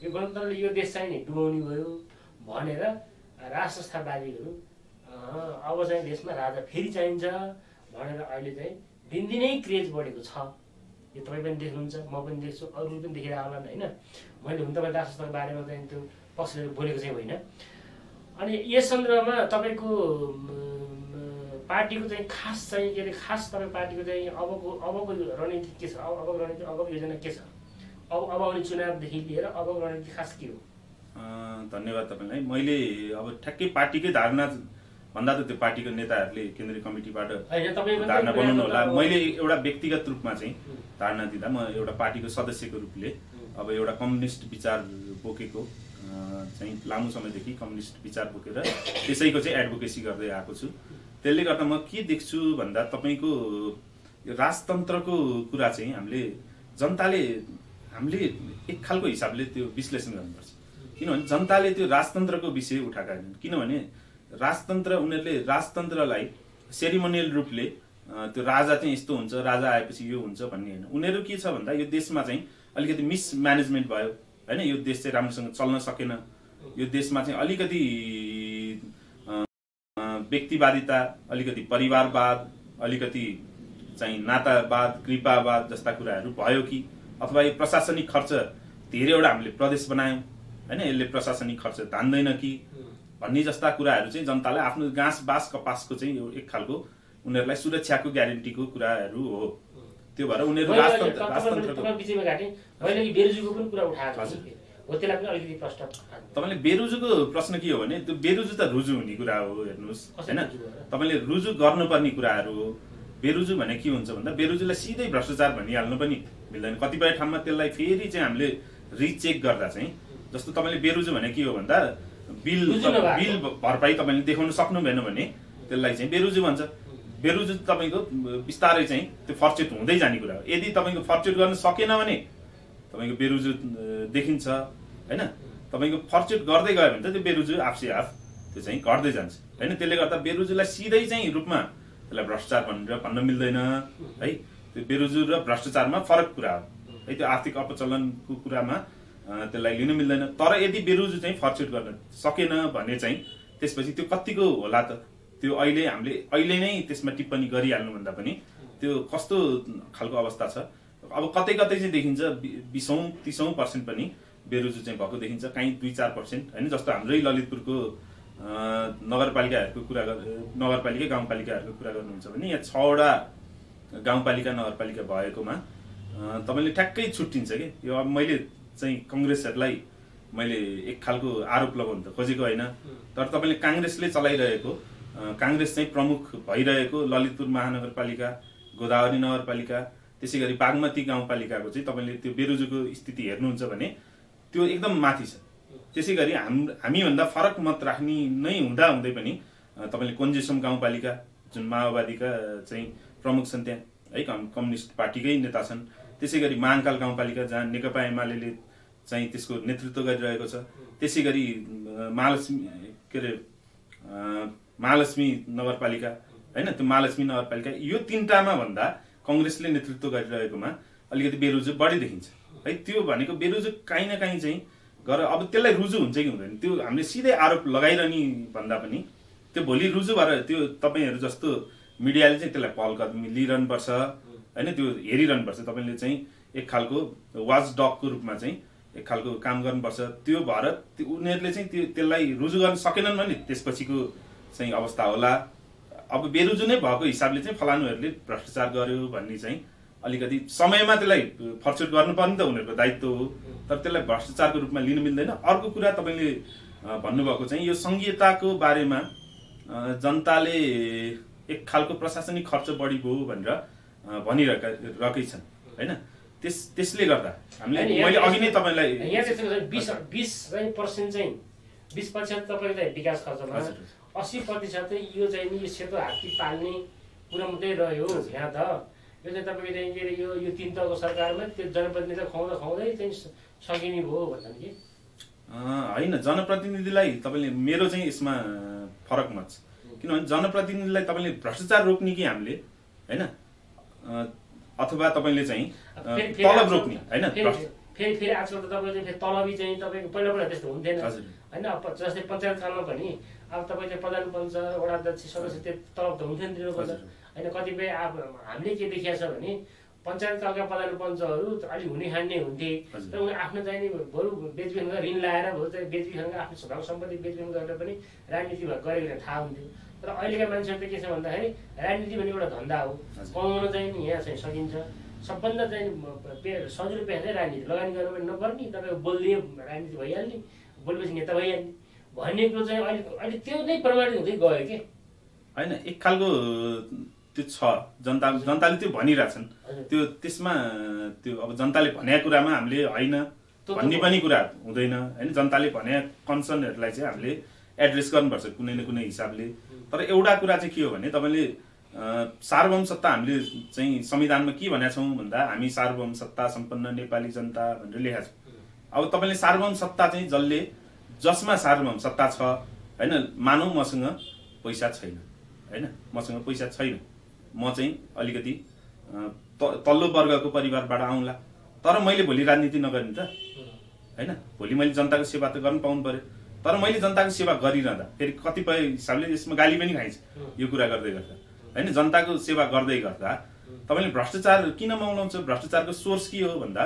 यो गणतन्त्रले यो देश चाहिँ नि डुबाउने भयो भनेर राष्ट्रस्थावादीहरू अब चाहिँ देशमा राजा फेरि चाहिन्छ भनेर अहिले चाहिँ दिनदिनै क्रेज बढेको छ। यो तपाईँ पनि देख्नुहुन्छ, म पनि देख्छु, अरूले पनि देखेर होला होइन। मैले हुन तपाईँ राष्ट्रस्थाको बारेमा चाहिँ त्यो पक्षले बोलेको चाहिँ होइन। अनि यस सन्दर्भमा तपाईँको पार्टीको चाहिँ खास चाहिँ के अरे खास तपाईँ पार्टीको चाहिँ अबको रणनीति के छ, अबको रणनीति अबको योजना के छ, अब आउने चुनावदेखि लिएर अबको रणनीति खास के हो? धन्यवाद तपाईँलाई। मैले अब ठ्याक्कै पार्टीकै धारणा भन्दा त त्यो पार्टीको नेताहरूले केन्द्रीय कमिटीबाट धारणा बनाउनु होला। मैले एउटा व्यक्तिगत रूपमा चाहिँ धारणा दिँदा म एउटा पार्टीको सदस्यको रूपले अब एउटा कम्युनिस्ट विचार बोकेको चाहिँ लामो समयदेखि कम्युनिस्ट विचार बोकेर त्यसैको चाहिँ एडभोकेसी गर्दै आएको छु। त्यसले गर्दा म के देख्छु भन्दा तपाईँको राजतन्त्रको कुरा चाहिँ हामीले एक खालको हिसाबले त्यो विश्लेषण गर्नुपर्छ। किनभने जनताले त्यो राजतन्त्रको विषय उठाएका छैनन्। किनभने राजतन्त्र उनीहरूले राजतन्त्रलाई सेरिमोनियल रूपले त्यो राजा चाहिँ यस्तो हुन्छ, राजा आएपछि यो हुन्छ भन्ने होइन। उनीहरू के छ भन्दा यो देशमा चाहिँ अलिकति मिसम्यानेजमेन्ट भयो होइन, यो देश चाहिँ राम्रोसँग चल्न सकेन, यो देशमा चाहिँ अलिकति व्यक्तिवादिता, अलिकति परिवारवाद, अलिकति चाहिँ नातावाद, कृपावाद जस्ता कुराहरू भयो कि, अथवा यो प्रशासनिक खर्च धेरैवटा हामीले प्रदेश बनायौँ होइन, यसले प्रशासनिक खर्च तान्दैन कि भन्ने जस्ता कुराहरू चाहिँ जनतालाई आफ्नो घाँस बाँस कपासको चाहिँ एक खालको उनीहरूलाई सुरक्षाको ग्यारेन्टीको कुराहरू हो। त्यो भएर उनीहरू तपाईँले बेरुजुको प्रश्न के हो भने त्यो बेरुजु त रुजु हुने कुरा हो। हेर्नुहोस् होइन, तपाईँले रुजु गर्नुपर्ने कुराहरू हो। बेरुजु भने के हुन्छ भन्दा बेरुजुलाई सिधै भ्रष्टाचार भनिहाल्नु पनि मिल्दैन। कतिपय ठाउँमा त्यसलाई फेरि चाहिँ हामीले रिचेक गर्दा चाहिँ, जस्तो तपाईँले बेरुजु भने के हो भन्दा बिल भरपाई तपाईँले देखाउन सक्नु भएन भने त्यसलाई चाहिँ बेरुजु भन्छ। बेरुजु तपाईँको बिस्तारै चाहिँ त्यो फर्चुट हुँदै जाने कुरा हो। यदि तपाईँको फर्चुट गर्न सकेन भने तपाईँको बेरुजु देखिन्छ होइन। तपाईँको फर्चुट गर्दै गयो भने त त्यो बेरुजु आफसे आफ त्यो चाहिँ घट्दै जान्छ होइन। त्यसले गर्दा बेरुजुलाई सिधै चाहिँ रूपमा त्यसलाई भ्रष्टाचार भनेर भन्न मिल्दैन है। त्यो बेरुजु र भ्रष्टाचारमा फरक कुरा हो है। त्यो आर्थिक अपचलनको कुरामा त्यसलाई लिनु मिल्दैन। तर यदि बेरुजु चाहिँ फर्चुट गर्न सकेन भने चाहिँ त्यसपछि त्यो कतिको होला त, त्यो अहिले नै त्यसमा टिप्पणी गरिहाल्नु भन्दा पनि त्यो कस्तो खालको अवस्था छ। अब कतै कतै चाहिँ देखिन्छ 20-30% पनि बेरुजु चाहिँ भएको देखिन्छ, कहीँ 2-4% होइन। जस्तो हाम्रै ललितपुरको नगरपालिकाहरूको कुरा गाउँपालिकाहरूको कुरा गर्नुहुन्छ भने यहाँ 6वटा गाउँपालिका नगरपालिका भएकोमा तपाईँले ठ्याक्कै छुट्टिन्छ कि यो। अब मैले चाहिँ कङ्ग्रेसहरूलाई मैले एक खालको आरोप लगाउनु त खोजेको होइन, तर तपाईँले काङ्ग्रेसले चलाइरहेको, काङ्ग्रेस चाहिँ प्रमुख भइरहेको ललितपुर महानगरपालिका, गोदावरी नगरपालिका, त्यसै गरी बागमती गाउँपालिकाको चाहिँ तपाईँले त्यो बेरुजुको स्थिति हेर्नुहुन्छ भने त्यो एकदम माथि छ। त्यसै गरी हामीभन्दा फरक मत राख्ने नै हुँदै पनि तपाईँले कोन्जेसम गाउँपालिका जुन माओवादीका चाहिँ प्रमुख छन् त्यहाँ है, कम्युनिस्ट पार्टीकै नेता छन्। त्यसै गरी महाङ्काल गाउँपालिका जहाँ नेकपा एमाले चाहिँ त्यसको नेतृत्व गरिरहेको छ। त्यसै गरी महालक्ष्मी नगरपालिका होइन, त्यो महालक्ष्मी नगरपालिका, यो 3टामा भन्दा कङ्ग्रेसले नेतृत्व गरिरहेकोमा अलिकति बेरुजु बढी देखिन्छ है। त्यो भनेको बेरुजु काहीँ न काहीँ चाहिँ अब त्यसलाई रुजु हुन्छ कि हुँदैन त्यो हामीले सिधै आरोप लगाइरहने भन्दा पनि त्यो भोलि रुजु भएर त्यो तपाईँहरू जस्तो मिडियाले चाहिँ त्यसलाई पहल कदमी लिइरहनुपर्छ होइन, त्यो हेरिरहनुपर्छ। तपाईँले चाहिँ एक खालको वाच डगको रूपमा चाहिँ एक खालको काम गर्नुपर्छ। त्यो भएर उनीहरूले चाहिँ त्यसलाई रुजु गर्न सकेनन् भने त्यसपछिको चाहिँ अवस्था होला। अब बेरुजु नै भएको हिसाबले चाहिँ फलानुहरूले भ्रष्टाचार गर्यो भन्ने चाहिँ अलिकति समयमा त्यसलाई फर्चुट गर्नुपर्ने त उनीहरूको दायित्व हो, तर त्यसलाई भ्रष्टाचारको रूपमा लिनु मिल्दैन। अर्को कुरा तपाईँले भन्नुभएको चाहिँ यो सङ्घीयताको बारेमा जनताले एक खालको प्रशासनिक खर्च बढी भयो भनेर भनिरहेकै छन् होइन। त्यसले गर्दा हामीले मैले अघि नै तपाईँलाई यहाँ चाहिँ 20% चाहिँ 20% तपाईँको विकास खर्चमा 80% चाहिँ यो चाहिँ नि यो सेतो हात्ती पाल्ने कुरा मात्रै रह्यो यहाँ त। यो चाहिँ तपाईँको चाहिँ के अरे यो 3 तहको सरकारमा त्यो जनप्रतिनिधि खुवाउँदै चाहिँ सकिने भयो भन्दा कि होइन। जनप्रतिनिधिलाई तपाईँले मेरो चाहिँ यसमा फरक मत छ, किनभने जनप्रतिनिधिलाई तपाईँले भ्रष्टाचार रोक्ने कि हामीले होइन, अथवा तपाईँले चाहिँ तलब रोक्ने होइन। फेरि आजकल त तपाईँले फेरि तलबी चाहिँ तपाईँको पहिला त्यस्तो हुन्थेन होइन। जस्तै पञ्चायत कालमा पनि अब तपाईँ चाहिँ प्रधान पञ्च वडा अध्यक्ष सदस्य त्यो तलब त हुन्थेन दिनुपर्छ होइन। कतिपय अब हामीले के देखिया छ भने पञ्चायत कालका प्रधान पञ्चहरू अलिक हुने खाने हुन्थे, तर उनीहरू आफ्नो चाहिँ नि बरु बेचबिखन गरेर ऋण लाएर बरु चाहिँ बेचबिखन आफ्नो भाग सम्पत्ति बेचबिखन गरेर पनि राजनीति गरेको थाहा हुन्थ्यो। तर अहिलेका मान्छेहरू त के छ भन्दाखेरि राजनीति भन्ने एउटा धन्दा हो, कमाउन चाहिँ नि यहाँ चाहिँ सकिन्छ। सबभन्दा चाहिँ सजिलो पेसा चाहिँ राजनीति, लगानी गर्नु पनि नपर्ने, तपाईँको बोलिदियो राजनीति भइहाल्ने, बोलेपछि नेता भइहाल्ने भन्ने कुरो चाहिँ अहिले त्यो नै प्रमाणित हुँदै गयो कि होइन। एक खालको त्यो छ, जनताले त्यो भनिरहेछन्, त्यो त्यसमा त्यो अब जनताले भनेको कुरामा हामीले होइन भन्ने पनि कुरा हुँदैन होइन। जनताले भने कन्सर्नहरूलाई चाहिँ हामीले एड्रेस गर्नुपर्छ कुनै न कुनै हिसाबले। तर एउटा कुरा चाहिँ के हो भने तपाईँले सार्वभौम सत्ता हामीले चाहिँ संविधानमा के भनेका छौँ भन्दा हामी सार्वभौम सत्ता सम्पन्न नेपाली जनता भनेर लेखेका छौँ। अब तपाईँले सार्वभौम सत्ता चाहिँ जसमा सार्वभौम सत्ता छ होइन, मानौँ मसँग पैसा छैन होइन, मसँग पैसा छैन, म चाहिँ अलिकति तल्लो वर्गको परिवारबाट आउँला, तर मैले भोलि राजनीति नगर्ने त होइन। भोलि मैले जनताको सेवा त गर्न पाउनु पर्यो, तर मैले जनताको सेवा गरिरहँदा फेरि कतिपय हिसाबले यसमा गाली पनि खाइन्छ यो कुरा गर्दै गर्दा होइन। जनताको सेवा गर्दै गर्दा तपाईँले भ्रष्टाचार किन मौलाउँछ? भ्रष्टाचारको सोर्स के हो भन्दा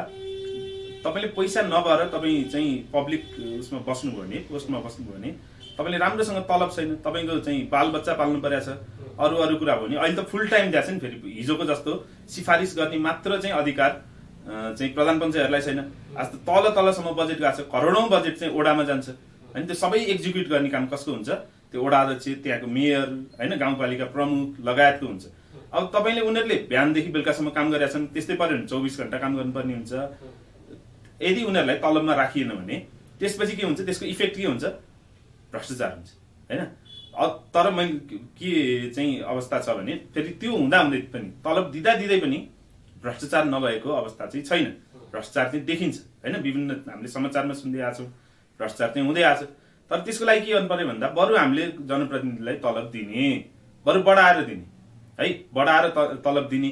तपाईँले पैसा नभएर तपाईँ चाहिँ पब्लिक उसमा बस्नुभयो भने, पोस्टमा बस्नुभयो भने तपाईँले राम्रोसँग तलब छैन, तपाईँको चाहिँ बालबच्चा पाल्नु परेको छ, अरू कुरा भयो भने अहिले त फुल टाइम दिएको छ नि। फेरि हिजोको जस्तो सिफारिस गर्ने मात्र चाहिँ अधिकार चाहिँ प्रधान पञ्चायतहरूलाई छैन। आज त तलसम्म बजेट गएको छ, करोडौँ बजेट चाहिँ ओडामा जान्छ होइन। त्यो सबै एक्जिक्युट गर्ने काम कसको हुन्छ? त्यो ओडा अध्यक्ष, त्यहाँको मेयर होइन, गाउँपालिका प्रमुख लगायतको हुन्छ। अब तपाईँले उनीहरूले बिहानदेखि बेलुकासम्म काम गरेका छन्, त्यस्तै पऱ्यो भने 24 घण्टा काम गर्नुपर्ने हुन्छ। यदि उनीहरूलाई तलबमा राखिएन भने त्यसपछि के हुन्छ? त्यसको इफेक्ट के हुन्छ? भ्रष्टाचार हुन्छ होइन। तर मैले के चाहिँ अवस्था छ भने फेरि त्यो हुँदै पनि तलब दिँदै पनि भ्रष्टाचार नभएको अवस्था चाहिँ छैन। भ्रष्टाचार चाहिँ देखिन्छ होइन, विभिन्न हामीले समाचारमा सुन्दै आएको छौँ भ्रष्टाचार चाहिँ हुँदै आएको छ। तर त्यसको लागि के गर्नु पर्यो भन्दा बरु हामीले जनप्रतिनिधिलाई तलब दिने, बरु बढाएर दिने है, बढाएर तलब दिने।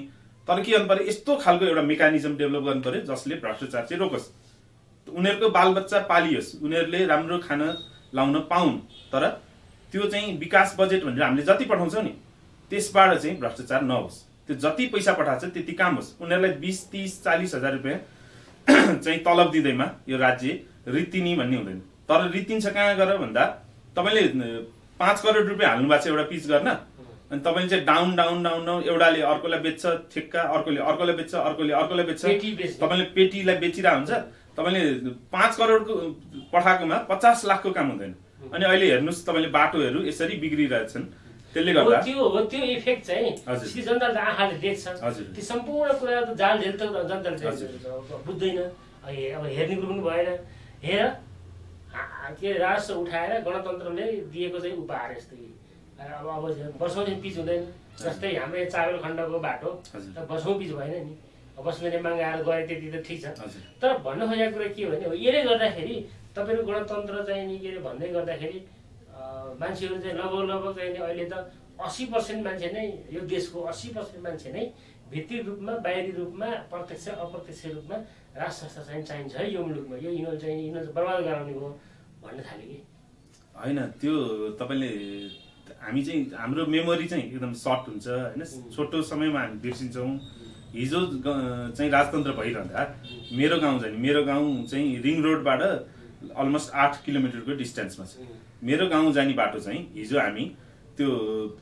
तर के गर्नु पर्यो? यस्तो खालको एउटा मेकानिजम डेभलप गर्नु पर्यो जसले भ्रष्टाचार चाहिँ रोकोस्, उनीहरूको बालबच्चा पालियोस्, उनीहरूले राम्रो खाना लाउन पाउन्। तर त्यो चाहिँ विकास बजेट भनेर हामीले जति पठाउँछौँ नि त्यसबाट चाहिँ भ्रष्टाचार नहोस्। त्यो जति पैसा पठाएको छ त्यति काम होस्। उनीहरूलाई 20, 30, 40 हजार रुपियाँ चाहिँ तलब दिँदैमा यो राज्य रित्तिने भन्ने हुँदैन। तर रित्तिन्छ कहाँ गएर भन्दा तपाईँले 5 करोड रुपियाँ हाल्नु भएको छ एउटा पिच गर्न, अनि तपाईँले चाहिँ डाउन डाउन डाउन डाउन एउटाले अर्कोलाई बेच्छ ठेक्का, अर्कोले बेच्छ, अर्कोलाई बेच्छ, तपाईँले पेटीलाई बेचिरहेको हुन्छ। तपाईँले 5 करोडको पठाएकोमा 50 लाखको काम हुँदैन। अनि अहिले हेर्नुहोस् तपाईँले बाटोहरू यसरी बिग्रिरहेछन्। त्यसले गर्दा त्यो इफेक्ट चाहिँ जनताले आँखाले देख्छ। त्यो सम्पूर्ण कुरा त जालझेल त जनताले बुझ्दैन। अब हेर्ने कुरो पनि भएन। हेर के राजस्व उठाएर गणतन्त्रले दिएको चाहिँ उपहार यस्तै। अब वर्षौँ चाहिँ पिच हुँदैन। जस्तै हाम्रो चावल खण्डको बाटो वर्षौँ पिच भएन नि, बस्ने माग आएर गए त्यति त ठिक छ। तर भन्न खोजेको कुरा के हो भने यसले गर्दाखेरि तपाईँको गणतन्त्र चाहिँ नि के अरे भन्दै गर्दाखेरि मान्छेहरू चाहिँ लगभग चाहिँ अहिले त 80% मान्छे नै यो देशको 80% मान्छे नै भित्री रूपमा बाहिरी रूपमा प्रत्यक्ष अप्रत्यक्ष रूपमा राज संस्था चाहिँ चाहिन्छ है यो मुलुकमा। यो यिनीहरू बर्बाद गराउने हो भन्न थाले कि होइन। त्यो तपाईँले हामी चाहिँ हाम्रो मेमोरी चाहिँ एकदम सर्ट हुन्छ होइन, छोटो समयमा हामी बिर्सिन्छौँ। हिजो चाहिँ राजतन्त्र भइरहँदा मेरो गाउँ चाहिँ रिङ रोडबाट अलमोस्ट 8 किलोमिटरको डिस्टेन्समा छ। मेरो गाउँ जाने बाटो चाहिँ हिजो हामी त्यो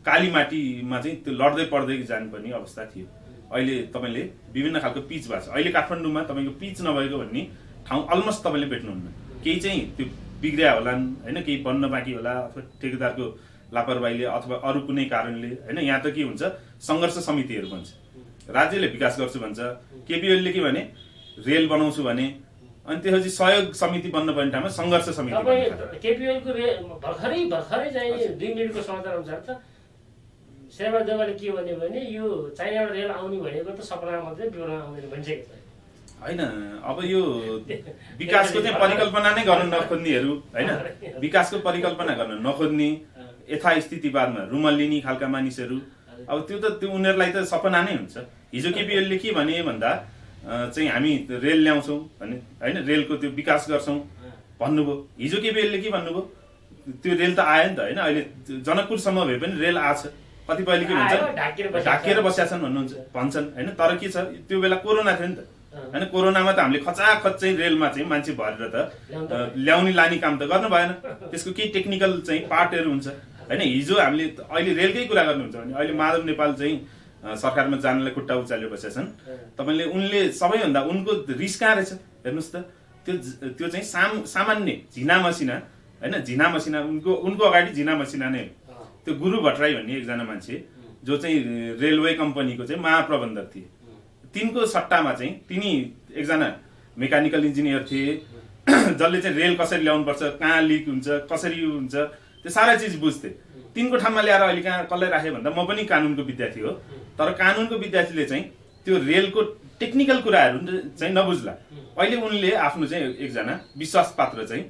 कालीमाटीमा चाहिँ त्यो लड्दै पड्दै जानुपर्ने अवस्था थियो। अहिले तपाईँले विभिन्न खालको पिच भएको छ। अहिले काठमाडौँमा तपाईँको पिच नभएको भन्ने ठाउँ अलमोस्ट तपाईँले भेट्नुहुन्न। केही चाहिँ त्यो बिग्रिया होलान् होइन, केही बन्न बाँकी होला, अथवा ठेकेदारको लापरवाहीले अथवा अरू कुनै कारणले होइन। यहाँ त के हुन्छ, सङ्घर्ष समितिहरू बन्छ, राज्यले विकास गर्छु भन्छ, केपिओलले के भने रेल बनाउँछु भने, अनि त्यसपछि सहयोग समिति बन्न पर्ने ठाउँमा सङ्घर्ष समिति। केपिओलको भर्खरै चाहिँ 2 मिनटको समाचार अनुसार त शेरबहादुर देउवाले के भने यो चाइनाबाट रेल आउने भनेको त सपना मात्रै, बिउमा आउँदैन भनिसकेको छ होइन। अब यो विकासको चाहिँ परिकल्पना नै गर्न नखोज्नेहरू होइन, विकासको परिकल्पना गर्न नखोज्ने, यथास्थितिवादमा रुमल लिने खालका मानिसहरू, अब त्यो उनीहरूलाई त सपना नै हुन्छ। हिजो केपिएलले के भने भन्दा चाहिँ हामी रेल ल्याउँछौँ भने होइन, रेलको त्यो विकास गर्छौँ भन्नुभयो। हिजो केपिएलले के भन्नुभयो, त्यो रेल त आयो नि त होइन, अहिले जनकपुरसम्म भए पनि रेल आछ। कतिपयले के भन्छ, ढाकिएर बसेका छन् भन्छन् होइन। तर के छ, त्यो बेला कोरोना थियो नि त होइन। कोरोनामा त हामीले खचाखच चाहिँ रेलमा चाहिँ मान्छे भरेर त ल्याउने लाने काम त गर्नु भएन। त्यसको केही टेक्निकल चाहिँ पार्टहरू हुन्छ होइन। हिजो हामीले अहिले रेलकै कुरा गर्नुहुन्छ भने अहिले माधव नेपाल चाहिँ सरकारमा जानलाई खुट्टा उचालेर बसेका छन्। तपाईँले उनले सबैभन्दा उनको रिस कहाँ रहेछ हेर्नुहोस् त, त्यो चाहिँ सामान्य झिना मसिना होइन, झिना मसिना उनको अगाडि झिना मसिना नै हो। त्यो गुरु भट्टराई भन्ने एकजना मान्छे जो चाहिँ रेलवे कम्पनीको चाहिँ महाप्रबन्धक थिए, तिनको सट्टामा चाहिँ तिनी एकजना मेकानिकल इन्जिनियर थिए जसले चाहिँ रेल कसरी ल्याउनुपर्छ, कहाँ लिक हुन्छ, कसरी हुन्छ, त्यो सारा चिज बुझ्थे। तिनको ठाउँमा ल्याएर अहिले कहाँ कसलाई राखे भन्दा म पनि कानुनको विद्यार्थी हो, तर कानुनको विद्यार्थीले चाहिँ त्यो रेलको टेक्निकल कुराहरू चाहिँ नबुझ्ला। अहिले उनले आफ्नो चाहिँ एकजना विश्वास पात्र चाहिँ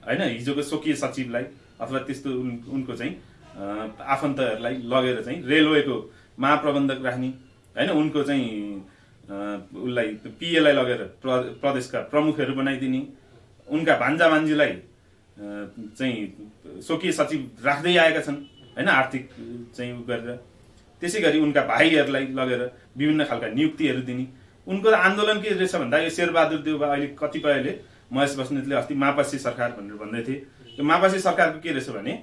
होइन, हिजोको स्वकीय सचिवलाई अथवा त्यस्तो उनको चाहिँ आफन्तहरूलाई लगेर चाहिँ रेलवेको महाप्रबन्धक राख्ने होइन, उनको चाहिँ उसलाई पिएलाई लगेर प्रदेशका प्रमुखहरू बनाइदिने, उनका भान्जा भान्जीलाई चाहिँ स्वकीय सचिव राख्दै आएका छन् होइन, आर्थिक चाहिँ गरेर। त्यसै गरी उनका भाइहरूलाई लगेर विभिन्न खालका नियुक्तिहरू दिने। उनको आन्दोलन के रहेछ भन्दा यो शेरबहादुर देउवा अहिले कतिपयले महेश बस्नेतले अस्ति मापासी सरकार भनेर भन्दै थिए। यो मापासी सरकारको के रहेछ भने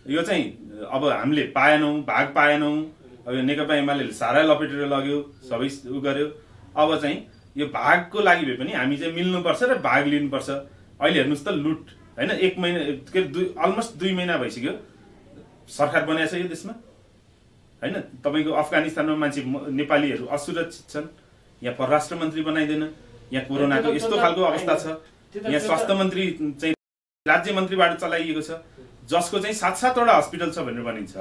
यो चाहिँ अब हामीले पाएनौँ, भाग पाएनौँ, अब यो नेकपा एमाले सारा लपेटेर लग्यो, सबै उ गर्यो। अब चाहिँ यो भागको लागि भए पनि हामी चाहिँ मिल्नुपर्छ र भाग लिनुपर्छ। अहिले हेर्नुहोस् त लुट होइन, 1 महिना के अलमोस्ट 2 महिना भइसक्यो सरकार बनाएको छ यो देशमा होइन। तपाईँको अफगानिस्तानमा मान्छे नेपालीहरू असुरक्षित छन्, यहाँ परराष्ट्र मन्त्री बनाइँदैन, यहाँ कोरोनाको यस्तो खालको अवस्था छ, यहाँ स्वास्थ्य मन्त्री चाहिँ राज्य मन्त्रीबाट चलाइएको छ, जसको चाहिँ 7-7वटा हस्पिटल छ भनेर भनिन्छ,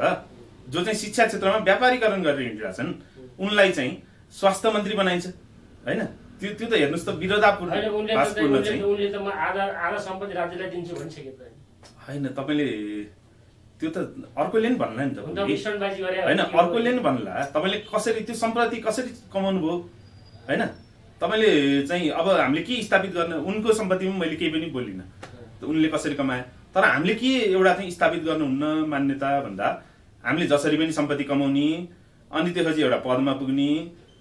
जो चाहिँ शिक्षा क्षेत्रमा व्यापारीकरण गरेर हिँडिरहेका छन्, उनलाई चाहिँ स्वास्थ्य मन्त्री बनाइन्छ होइन। त्यो त हेर्नुहोस् त विरोधापूर्ण होइन। तपाईँले त्यो त अर्कोले नि भन्ला नि त होइन, अर्कोले नि भन्ला। तपाईँले कसरी त्यो सम्प्रति कसरी कमाउनु भयो होइन। तपाईँले चाहिँ अब हामीले के स्थापित गर्न, उनको सम्पत्तिमा मैले केही पनि बोलिनँ, उनले कसरी कमाए। तर हामीले के एउटा चाहिँ स्थापित गर्नुहुन्न मान्यता भन्दा हामीले जसरी पनि सम्पत्ति कमाउने, अनि त्यसपछि एउटा पदमा पुग्ने,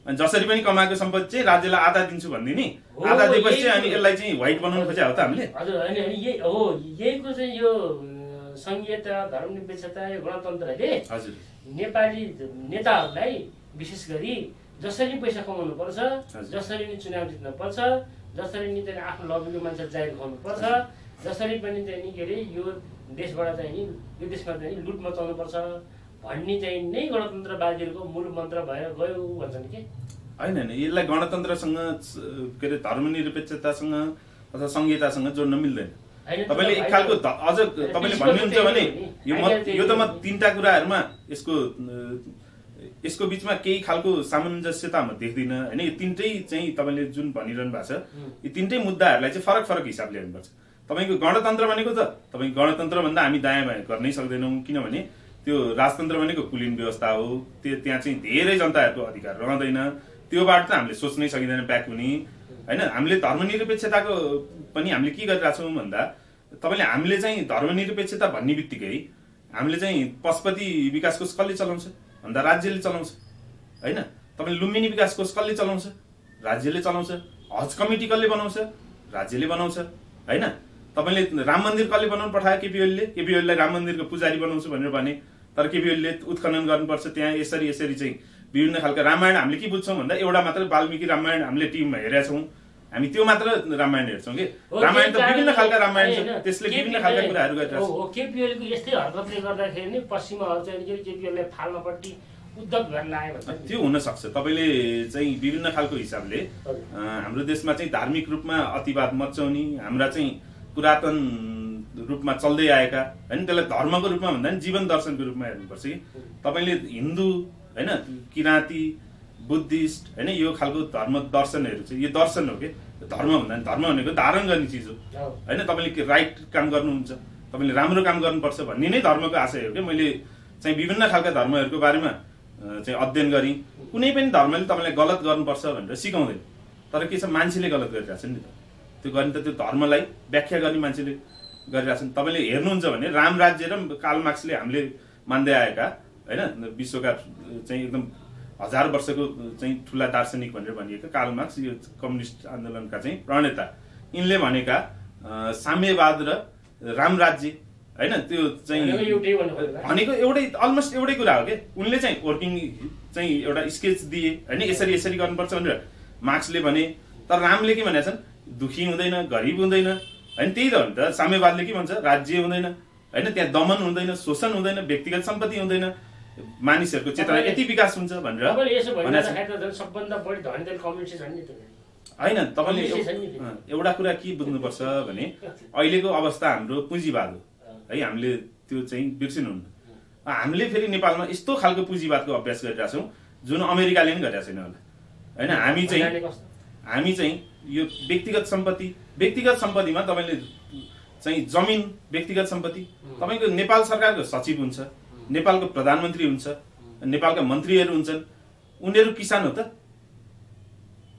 अनि जसरी पनि कमाएको सम्पत्ति चाहिँ राज्यलाई आधा दिन्छु भनिदिने, आधा दिएपछि अनि यसलाई चाहिँ व्हाइट बनाउनु खोजे हो त हामीले। हजुर होइन, यही हो, यहीको चाहिँ यो संघीयता, धर्मनिरपेक्षता, यो गणतन्त्रले हजुर नेपाली नेताहरूलाई विशेष गरी जसरी पैसा कमाउनु पर्छ, जसरी नि चुनाव जित्नु पर्छ, जसरी नि चाहिँ आफ्नो लबीको मान्छे जाहेर खुवाउनु पर्छ, जसरी पनि चाहिँ नि के अरे यो देशबाट चाहिँ नि यो देशमा चाहिँ लुट मचाउनु पर्छ भन्ने चाहिँ नै गणतन्त्रवादीहरूको मूल मन्त्र भएर गयो भन्छन् कि होइन। यसलाई गणतन्त्रसँग के अरे धर्मनिरपेक्षतासँग अथवा संहितासँग जोड्न मिल्दैन। तपाईँले एक खालको अझ तपाईँले भन्नुहुन्छ भने यो त म 3टा कुराहरूमा यसको बिचमा केही खालको सामञ्जस्यता म देख्दिनँ होइन। यो 3टै चाहिँ तपाईँले जुन भनिरहनु भएको छ, यो 3टै मुद्दाहरूलाई चाहिँ फरक फरक हिसाबले हेर्नुपर्छ। तपाईँको गणतन्त्र भनेको त तपाईँ गणतन्त्र भन्दा हामी दायाँ बायाँ गर्नै सक्दैनौँ, किनभने त्यो राजतन्त्र भनेको कुलीन व्यवस्था हो, त्यहाँ चाहिँ धेरै जनताहरूको अधिकार रहँदैन, त्योबाट त हामीले सोच्नै सकिँदैन ब्याक हुने होइन। हामीले धर्मनिरपेक्षताको पनि हामीले के गरिरहेको छौँ भन्दा तपाईँले हामीले चाहिँ धर्मनिरपेक्षता भन्ने बित्तिकै हामीले चाहिँ पशुपति विकास कोष कसले चलाउँछ भन्दा राज्यले चलाउँछ हैन। तपाईले लुम्बिनी विकास कोष कसले चलाउँछ राज्यले चलाउँछ। हज कमिटी कसले बनाउँछ राज्यले बनाउँछ हैन। तपाईले राम मन्दिर कसले बनाउन पठायो केपी ओलीले, केपी ओलीलाई राम मन्दिरको पुजारी बनाउँछु भनेर भने, तर केपी ओलीले उत्खनन गर्नुपर्छ त्यहाँ यसरी चाहिँ विभिन्न खालका रामायण हामीले के बुझ्छौँ भन्दा एउटा मात्र वाल्मीकि रामायण हामीले टिममा हेरेका छौँ, हामी त्यो मात्र रामायण हेर्छौँ कि रामायण त विभिन्न खालका रामायण छ, त्यसले विभिन्न खालका कुराहरू गरिरहेको छ। केपी ओलीको यस्तै हरकतले गर्दाखेरि नै पश्चिमाहरू चाहिँ केपी ओलीलाई फाल्नपट्टि उद्योग गर्न लाग्यो भन्छ। त्यो हुन सक्छ। तपाईले चाहिँ विभिन्न खालको हिसाबले हाम्रो देशमा चाहिँ धार्मिक रूपमा अतिवाद मच्चाउने, हाम्रा चाहिँ पुरातन रूपमा चल्दै आएका हैन, त्यसलाई धर्मको रूपमा भन्दा नि जीवन दर्शनको रूपमा हेर्नुपर्छ कि तपाईले हिन्दू हैन, किराँती, बुद्धिस्ट हैन, यो खालको धर्म दर्शनहरू चाहिँ यो दर्शन हो कि धर्म भन्दा नि धर्म भनेको धारण गर्ने चिज हो हैन। तपाईले राइट काम गर्नुहुन्छ, तपाईले राम्रो काम गर्नुपर्छ भन्ने नै धर्मको आशय हो कि। मैले चाहिँ विभिन्न खालका धर्महरूको बारेमा चाहिँ अध्ययन गरी कुनै पनि धर्मले तपाईलाई गलत गर्नुपर्छ भनेर सिकाउँदैन, तर के छ मान्छेले गलत गरिरहेछ नि त, त्यो गर्ने त त्यो धर्मलाई व्याख्या गर्ने मान्छेले गरिरहेछन्। तपाईले हेर्नुहुन्छ भने राम राज्य र कार्ल मार्क्सले हामीले मान्दै आएका हैन विश्वका चाहिँ एकदम 1000 वर्षको चाहिँ ठुला दार्शनिक भनेर भनिएका कार्ल मार्क्स, यो कम्युनिस्ट आन्दोलनका चाहिँ प्रणेता, यिनले भनेका साम्यवाद र राम राज्य हैन त्यो चाहिँ भनेको एउटै अलमोस्ट एउटै कुरा हो के। उनले चाहिँ वर्किङ चाहिँ एउटा स्केच दिए हैन, यसरी यसरी गर्नुपर्छ भनेर मार्क्सले भने, तर रामले के भनेका छन् दुखी हुँदैन, गरिब हुँदैन हैन। त्यही त हो नि त, साम्यवादले के भन्छ राज्य हुँदैन हैन, त्यहाँ दमन हुँदैन, शोषण हुँदैन, व्यक्तिगत सम्पत्ति हुँदैन, मानिसहरूको चेतना यति विकास हुन्छ भनेर हैन। तपाईले एउटा कुरा के बुझ्नुपर्छ भने अहिलेको अवस्था हाम्रो पुँजीवाद हो है, हामीले त्यो चाहिँ बिर्सिनुहुन्न। हामीले फेरि नेपालमा यस्तो खालको पुँजीवादको अभ्यास गरिरहेका छौँ जुन अमेरिकाले पनि गरेका छैन होला हैन। हामी चाहिँ यो व्यक्तिगत सम्पत्तिमा तपाईले चाहिँ जमिन व्यक्तिगत सम्पत्ति, तपाईको नेपाल सरकारको सचिव हुन्छ, नेपालको प्रधानमन्त्री हुन्छ, नेपालका मन्त्रीहरू हुन्छन्, उनीहरू किसान हो त?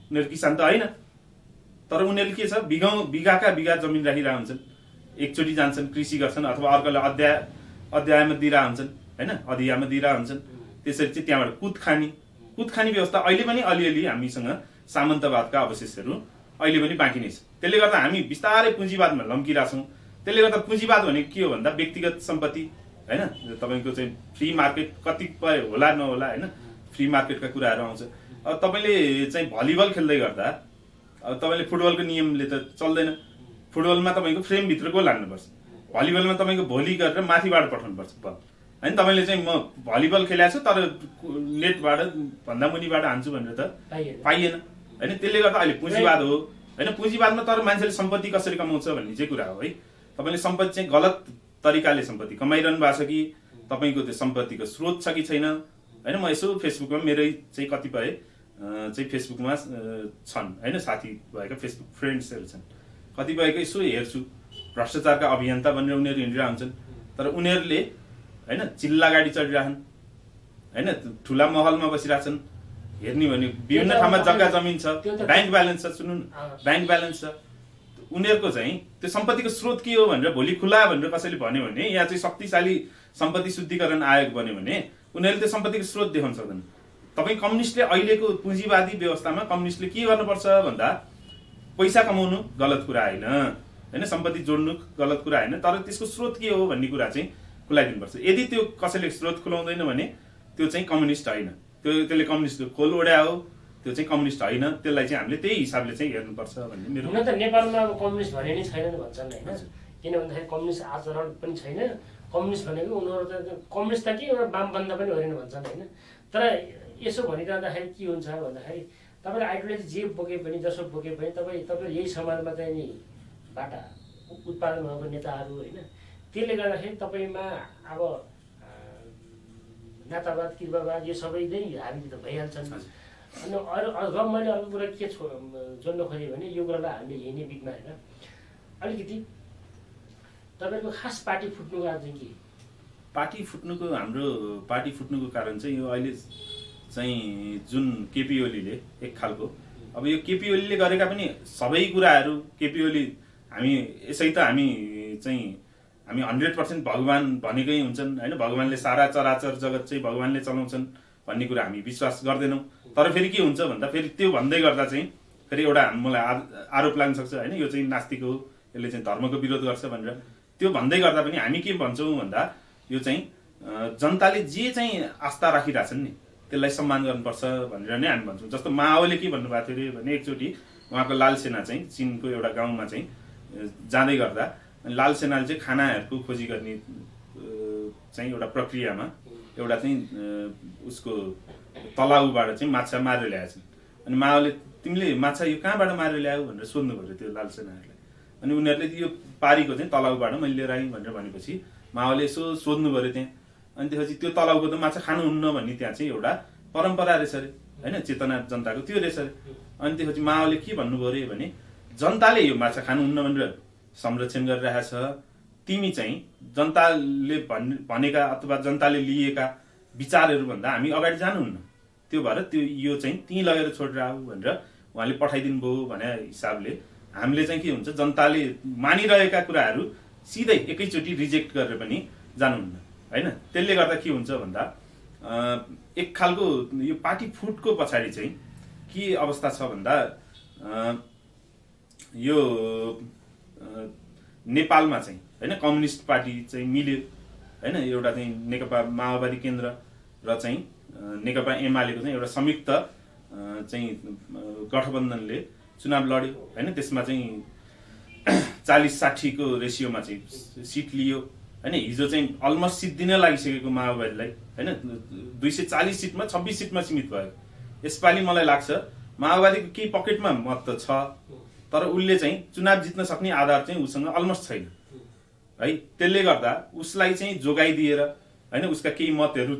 उनीहरू किसान त होइन, तर उनीहरू के छ बिघाका बिघा जमिन राखिरहेका हुन्छन्, एकचोटि जान्छन् कृषि गर्छन् अथवा अर्कोलाई अध्यायमा दिइरहेका हुन्छन् हैन, अधियामा दिइरहेका हुन्छन्। त्यसरी चाहिँ त्यहाँबाट कुदखानी व्यवस्था अहिले पनि अलिअलि हामीसँग सामन्तवादका अवशेषहरू अहिले पनि बाँकी नै छ। त्यसले गर्दा हामी बिस्तारै पुँजीवादमा लम्किरहेछौँ। त्यसले गर्दा पुँजीवाद भनेको के हो भन्दा व्यक्तिगत सम्पत्ति हैन, तपाईको चाहिँ फ्री मार्केट कतिपय होला नहोला हैन, फ्री मार्केटका कुराहरू आउँछ। अब तपाईले चाहिँ भलिबल खेल्दै गर्दा अब तपाईले फुटबलको नियमले त चल्दैन। फुटबलमा तपाईको फ्रेमभित्र गोल हान्नुपर्छ, भलिबलमा तपाईको भोलि गरेर माथिबाट पठाउनुपर्छ बल हैन। तपाईले चाहिँ म भलिबल खेलेको छु तर नेटबाट भन्दा मुनिबाट हान्छु भनेर त पाइएन हैन। त्यसले गर्दा अहिले पुँजीवाद हो हैन। पुँजीवादमा तर मान्छेले सम्पत्ति कसरी कमाउँछ भन्ने चाहिँ कुरा हो है। तपाईले सम्पत्ति चाहिँ गलत तरिकाले सम्पत्ति कमाइरहनु भएको छ कि तपाईको त्यो सम्पत्तिको स्रोत छ कि छैन हैन। म यसो फेसबुकमा मेरै चाहिँ कतिपय चाहिँ फेसबुकमा छन् हैन, साथी भएका फेसबुक फ्रेन्ड्सहरू छन्, कतिपयको यसो हेर्छु भ्रष्टाचारका अभियन्ता भनेर उनीहरू हिँडिरहेका हुन्छन्, तर उनीहरूले हैन चिल्ला गाडी चढिरहन् हैन, ठुला महलमा बसिरहेछन्। हेर्ने भने विभिन्न ठाउँमा जग्गा जमिन छ, ब्याङ्क ब्यालेन्स छ, सुन्नु न ब्याङ्क ब्यालेन्स छ। उनीहरूको चाहिँ त्यो सम्पत्तिको स्रोत के हो भनेर भोलि खुला भनेर कसैले भन्यो भने, यहाँ चाहिँ शक्तिशाली सम्पत्ति शुद्धिकरण आयोग बन्यो भने उनीहरूले त्यो सम्पत्तिको स्रोत देखाउन सक्दैन। तपाईँ कम्युनिस्टले अहिलेको पुँजीवादी व्यवस्थामा कम्युनिस्टले के गर्नुपर्छ भन्दा पैसा कमाउनु गलत कुरा होइन हैन, सम्पत्ति जोड्नु गलत कुरा होइन, तर त्यसको स्रोत के हो भन्ने कुरा चाहिँ खुलाइदिनुपर्छ। यदि त्यो कसैले स्रोत खुलाउँदैन भने त्यो चाहिँ कम्युनिस्ट होइन, त्यसले कम्युनिस्टको खोल ओढ्या हो, त्यो चाहिँ कम्युनिस्ट होइन। त्यसलाई चाहिँ हामीले त्यही हिसाबले चाहिँ हेर्नुपर्छ भन्ने मेरो। हुन त नेपालमा अब कम्युनिस्ट भने नै छैन भन्छन् हैन, किन भन्दाखेरि कम्युनिस्ट आचरण पनि छैन। कम्युनिस्ट भनेको उनीहरू त कम्युनिस्ट त के एउटा वामपन्था पनि होइन भन्छन् हैन। तर यसो भनिरहँदाखेरि के हुन्छ भन्दाखेरि तपाईँले आइडियोलोजी जे बोके पनि जसो बोके पनि तपाईँ यही समाजमा चाहिँ नि बाटा उत्पादन भएको नेताहरू होइन, त्यसले गर्दाखेरि तपाईँमा अब नातावाद कृपावाद यो सबै नै हामी त भइहाल्छन्। अनि अरू मैले अर्को कुरा के जोड्न खोजेँ भने यो कुरालाई हामीले हिँड्ने बिचमा होइन अलिकति तपाईँको खास पार्टी फुट्नुको कारण चाहिँ के? पार्टी फुट्नुको कारण चाहिँ यो अहिले चाहिँ जुन केपी ओलीले एक खालको, अब यो केपी ओलीले गरेका पनि सबै कुराहरू केपी ओली हामी यसै त हामी चाहिँ हामी 100% भगवान भनेकै हुन्छन् हैन, भगवानले सारा चराचर जगत चाहिँ भगवानले चलाउँछन् भन्ने कुरा हामी विश्वास गर्दैनौँ। तर फेरि के हुन्छ भन्दा फेरि त्यो भन्दै गर्दा चाहिँ फेरि एउटा मलाई आरोप लाग्न सक्छ हैन, यो चाहिँ नास्तिक हो, यसले चाहिँ धर्मको विरोध गर्छ भनेर। त्यो भन्दै गर्दा पनि हामी के भन्छौँ भन्दा यो चाहिँ जनताले जे चाहिँ आस्था राखिरहेछन् नि त्यसलाई सम्मान गर्नुपर्छ भनेर नै हामी भन्छौँ। जस्तो माओले के भन्नुभएको थियो अरे भने एकचोटि उहाँको लाल सेना चाहिँ चीनको एउटा गाउँमा चाहिँ जाँदै गर्दा लाल सेनाले चाहिँ खानाहरूको खोजी गर्ने चाहिँ एउटा प्रक्रियामा एउटा चाहिँ उसको तलाउबाट चाहिँ माछा मारेर ल्याएछन्। अनि माओले तिमीले माछा यो कहाँबाट मारेर ल्यायो भनेर सोध्नु पर्यो त्यो लाल सेनाहरूलाई। अनि उनीहरूले यो पारीको चाहिँ तलाउबाट मैले लिएर आएँ भनेर भनेपछि माओले यसो सोध्नु पर्यो त्यहाँ। अनि त्यसपछि त्यो तलाउको त माछा खानुहुन्न भन्ने त्यहाँ चाहिँ एउटा परम्परा रहेछ अरे होइन, चेतना जनताको त्यो रहेछ अरे। अनि त्यसपछि माओले के भन्नुभयो अरे भने जनताले यो माछा खानुहुन्न भनेर संरक्षण गरिरहेको छ, तिमी चाहिँ जनताले भनेका अथवा जनताले लिएका विचारहरूभन्दा हामी अगाडि जानुहुन्न, त्यो भएर त्यो यो चाहिँ त्यहीँ लगेर छोडेर आऊ भनेर उहाँले पठाइदिनु भयो भने हिसाबले हामीले चाहिँ के हुन्छ जनताले मानिरहेका कुराहरू सिधै एकैचोटि रिजेक्ट गरेर पनि जानुहुन्न होइन। त्यसले गर्दा के हुन्छ भन्दा एक खालको यो पार्टी फुटको पछाडि चाहिँ के अवस्था छ भन्दा यो नेपालमा चाहिँ होइन कम्युनिस्ट पार्टी चाहिँ मिल्यो होइन, एउटा चाहिँ नेकपा माओवादी केन्द्र र चाहिँ नेकपा एमालेको चाहिँ एउटा संयुक्त चाहिँ गठबन्धनले चुनाव लड्यो होइन। त्यसमा चाहिँ 40-60 को रेसियोमा चाहिँ सिट लियो होइन। हिजो चाहिँ अलमोस्ट सिट दिन लागिसकेको माओवादीलाई होइन 240 सिटमा 26 सिटमा सीमित भयो। यसपालि मलाई लाग्छ माओवादीको केही पकेटमा मत त छ तर उसले चाहिँ चुनाव जित्न सक्ने आधार चाहिँ उसँग अलमोस्ट छैन है। त्यसले गर्दा उसलाई चाहिँ जोगाइदिएर होइन उसका केही मतहरू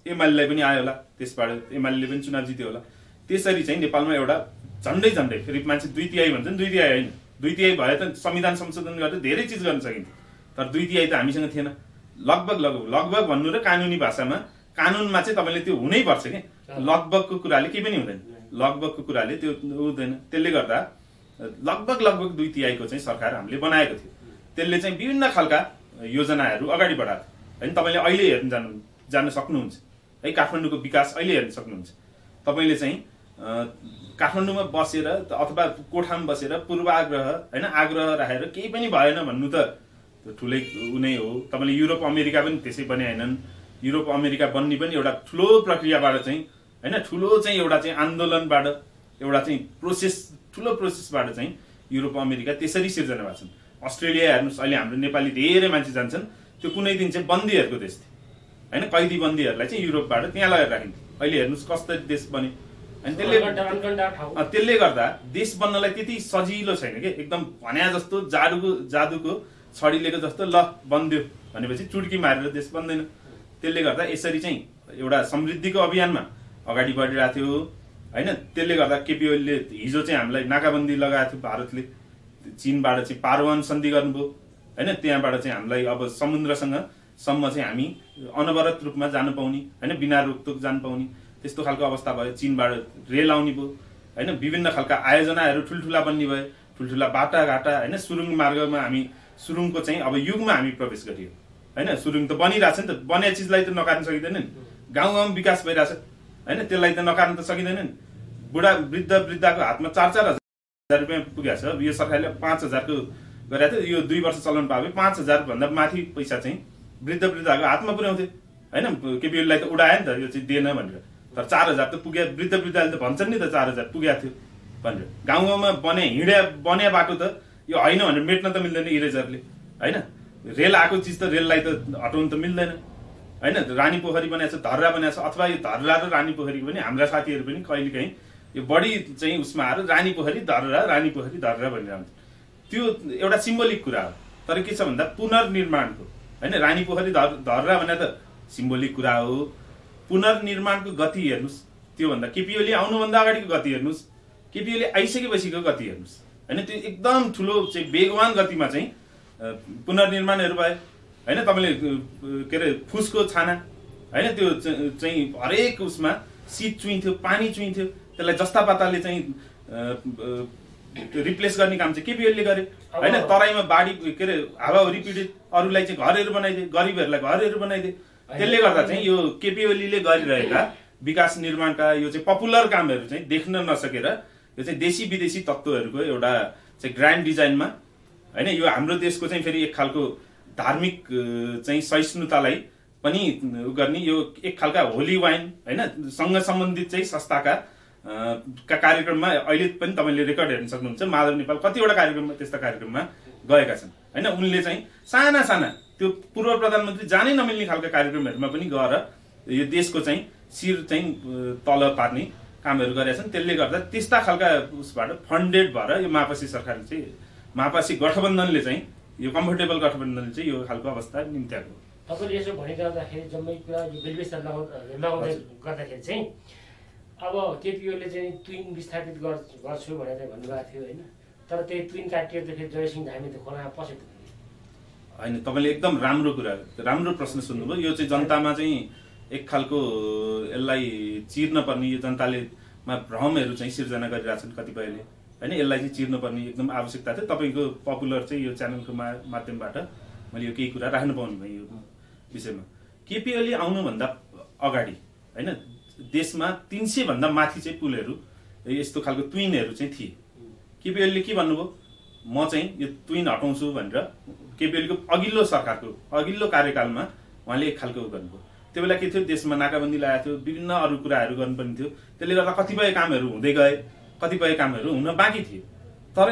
एमालेलाई पनि आयो होला, त्यसबाट एमाले पनि चुनाव जित्यो होला। त्यसरी चाहिँ नेपालमा एउटा झन्डै फेरि मान्छे 2/3 भन्छन्, 2/3 होइन, 2/3 भए त संविधान संशोधन गरेर धेरै चिज गर्न सकिन्थ्यो तर 2/3 त हामीसँग थिएन। लगभग भन्नु र कानुनी भाषामा कानुनमा चाहिँ तपाईँले त्यो हुनै पर्छ कि लगभगको कुराले केही पनि हुँदैन, लगभगको कुराले त्यो हुँदैन। त्यसले गर्दा लगभग 2/3 को चाहिँ सरकार हामीले बनाएको थियो। त्यसले चाहिँ विभिन्न खालका योजनाहरू अगाडि बढाएको होइन। तपाईँले अहिले हेर्न जान सक्नुहुन्छ है, काठमाडौँको विकास अहिले हेर्न सक्नुहुन्छ। तपाईँले चाहिँ काठमाडौँमा बसेर अथवा कोठामा बसेर पूर्वाग्रह होइन आग्रह राखेर केही पनि भएन भन्नु त ठुलै उनै हो। तपाईँले युरोप अमेरिका पनि त्यसै बनाएनन्। युरोप अमेरिका बन्ने पनि एउटा ठुलो प्रक्रियाबाट चाहिँ होइन ठुलो चाहिँ एउटा चाहिँ आन्दोलनबाट एउटा चाहिँ ठुलो प्रोसेसबाट चाहिँ युरोप अमेरिका त्यसरी सिर्जना भएको छन्। अस्ट्रेलिया हेर्नुहोस्, अहिले हाम्रो नेपाली धेरै मान्छे जान्छन्, त्यो कुनै दिन चाहिँ बन्दीहरूको देश थियो होइन, कैदी बन्दीहरूलाई चाहिँ युरोपबाट त्यहाँ लगेर राखिन्थ्यो। अहिले हेर्नुहोस् कसरी देश बन्यो। अनि त्यसले गर्दा देश बन्नलाई त्यति सजिलो छैन कि एकदम भन्या जस्तो जादुको छडीलेको जस्तो ल बन्दियो भनेपछि चुड्की मारेर देश बन्दैन। त्यसले गर्दा यसरी चाहिँ एउटा समृद्धिको अभियानमा अगाडि बढिरहेको थियो होइन। त्यसले गर्दा केपी ओलीले हिजो चाहिँ हामीलाई नाकाबन्दी लगाएको थियो, भारतले चीनबाट चाहिँ पारवान सन्धि गर्नुभयो होइन। त्यहाँबाट चाहिँ हामीलाई अब समुद्रसँगसम्म चाहिँ हामी अनवरत रूपमा जानु पाउने होइन, बिना रोकटोक जानु पाउने त्यस्तो खालको अवस्था भयो। चीनबाट रेल आउने भयो होइन, विभिन्न खालका आयोजनाहरू ठुल्ठुला बन्ने भयो, ठुल्ठुला बाटाघाटा होइन, सुरुङ मार्गमा हामी सुरुङको चाहिँ अब युगमा हामी प्रवेश गरियो होइन। सुरुङ त बनिरहेछ नि त, बनिया चिजलाई त नकार्न सकिँदैन नि। गाउँमा विकास भइरहेछ होइन, त्यसलाई त नकार्न त सकिँदैन नि। वृद्धको हातमा 4-4 हजार रुपियाँ पुगेको छ। यो सरकारले 5,000 को गरेको थियो, यो 2 वर्ष चलाउनु पायो 5,000 भन्दा माथि पैसा चाहिँ वृद्धको हातमा पुर्याउँथ्यो होइन। केपी ओलीलाई त उडायो नि त यो चाहिँ दिएन भनेर, तर 4,000 त पुग्यो। वृद्धले त भन्छन् नि त 4,000 पुगेको थियो भनेर। गाउँमा बन्या बाटो त यो होइन भनेर मेट्न त मिल्दैन इरेजरले होइन। रेल आएको चिज त रेललाई त हटाउनु त मिल्दैन होइन। रानी पोखरी बनाएको छ, धर्रा बनाएको छ, अथवा यो धर्रा र रानी पोखरी पनि हाम्रा साथीहरू पनि कहिलेकाहीँ यो बढी चाहिँ उसमा आएर रानी पोखरी धर्रा भनेर आउँछ। त्यो एउटा सिम्बोलिक कुरा हो। तर के छ भन्दा पुनर्निर्माणको होइन, रानी पोखरी धर्रा भने त सिम्बोलिक कुरा हो। पुनर्निर्माणको गति हेर्नुहोस्, त्योभन्दा केपी ओली आउनुभन्दा अगाडिको गति हेर्नुहोस्, केपी ओली आइसकेपछिको गति हेर्नुहोस् होइन। त्यो एकदम ठुलो चाहिँ वेगवान गतिमा चाहिँ पुनर्निर्माणहरू भयो होइन। तपाईँले के अरे फुसको छाना होइन, त्यो चाहिँ हरेक उसमा शीत चुइन्थ्यो, पानी चुइन्थ्यो, त्यसलाई जस्ता पाताले चाहिँ रिप्लेस गर्ने काम चाहिँ केपी ओलीले गरे हैन। तराईमा बाढी के अरे हावाहुरी पीडित अरूलाई चाहिँ घरहरू बनाइदिए, गरिबहरूलाई घरहरू बनाइदिए। त्यसले गर्दा चाहिँ यो केपी ओलीले गरिरहेका विकास निर्माणका यो चाहिँ पपुलर कामहरू चाहिँ देख्न नसकेर यो चाहिँ देशी विदेशी तत्त्वहरूको एउटा चाहिँ ग्रान्ड डिजाइनमा हैन यो हाम्रो देशको चाहिँ फेरि एक खालको धार्मिक चाहिँ सहिष्णुतालाई पनि गर्ने यो एक खालका होली वाइन हैन सँग सम्बन्धित चाहिँ संस्थाका कार्यक्रममा अहिले पनि तपाईले रेकर्ड हेर्न सक्नुहुन्छ। माधव नेपाल कतिवटा कार्यक्रममा त्यस्ता कार्यक्रममा गएका छन् हैन। उनले चाहिँ साना साना त्यो पूर्व प्रधानमन्त्री जानै नमिल्ने खालका कार्यक्रमहरूमा पनि गएर यो देशको चाहिँ शिर चाहिँ तल पार्ने कामहरू गरेका छन्। त्यसले गर्दा त्यस्ता खालका उसबाट फन्डेड भएर यो मापासी सरकारले चाहिँ मापासी गठबन्धनले चाहिँ यो कम्फर्टेबल गठबन्धनले चाहिँ यो खालको अवस्था निम्त्याएको। तपाईँले यसो भनिरहँदाखेरि जम्मै कुरा यो बेलबेस्ता लगाउँदै गर्दाखेरि चाहिँ अब केपी ओलीले चाहिँ ट्विन विस्थापित गर्छु भनेर भन्नुभएको थियो होइन। तर त्यही ट्विन काटिएर त फेरि जयसिंह धामी त खोलामा पसेको होइन। तपाईँले एकदम राम्रो प्रश्न सुन्नुभयो। यो चाहिँ जनतामा चाहिँ एक खालको यसलाई चिर्न पर्ने यो जनताले भ्रमहरू चाहिँ सिर्जना गरिरहेछन् कतिपयले हैन। यसलाई चाहिँ चिर्न पर्ने एकदम आवश्यकता थियो। तपाईँको पपुलर चाहिँ यो च्यानलको माध्यमबाट मैले यो केही कुरा राख्न पाउनु भयो यो विषयमा। केपी ओली आउनुभन्दा अगाडि हैन देशमा 300 भन्दा माथि चाहिँ पुलहरू यस्तो खालको ट्विनहरू चाहिँ थिए। केपी ओलीले के भन्नुभयो, म चाहिँ यो ट्विन हटाउँछु भनेर केपी ओलीको अघिल्लो सरकारको अघिल्लो कार्यकालमा उहाँले एक खालको गर्नुभयो। त्यो बेला के थियो, देशमा नाकाबन्दी लागेको थियो, विभिन्न अरू कुराहरू गर्नुपर्ने थियो। त्यसले गर्दा कतिपय कामहरू हुँदै गए, कतिपय कामहरू हुन बाँकी थिए। तर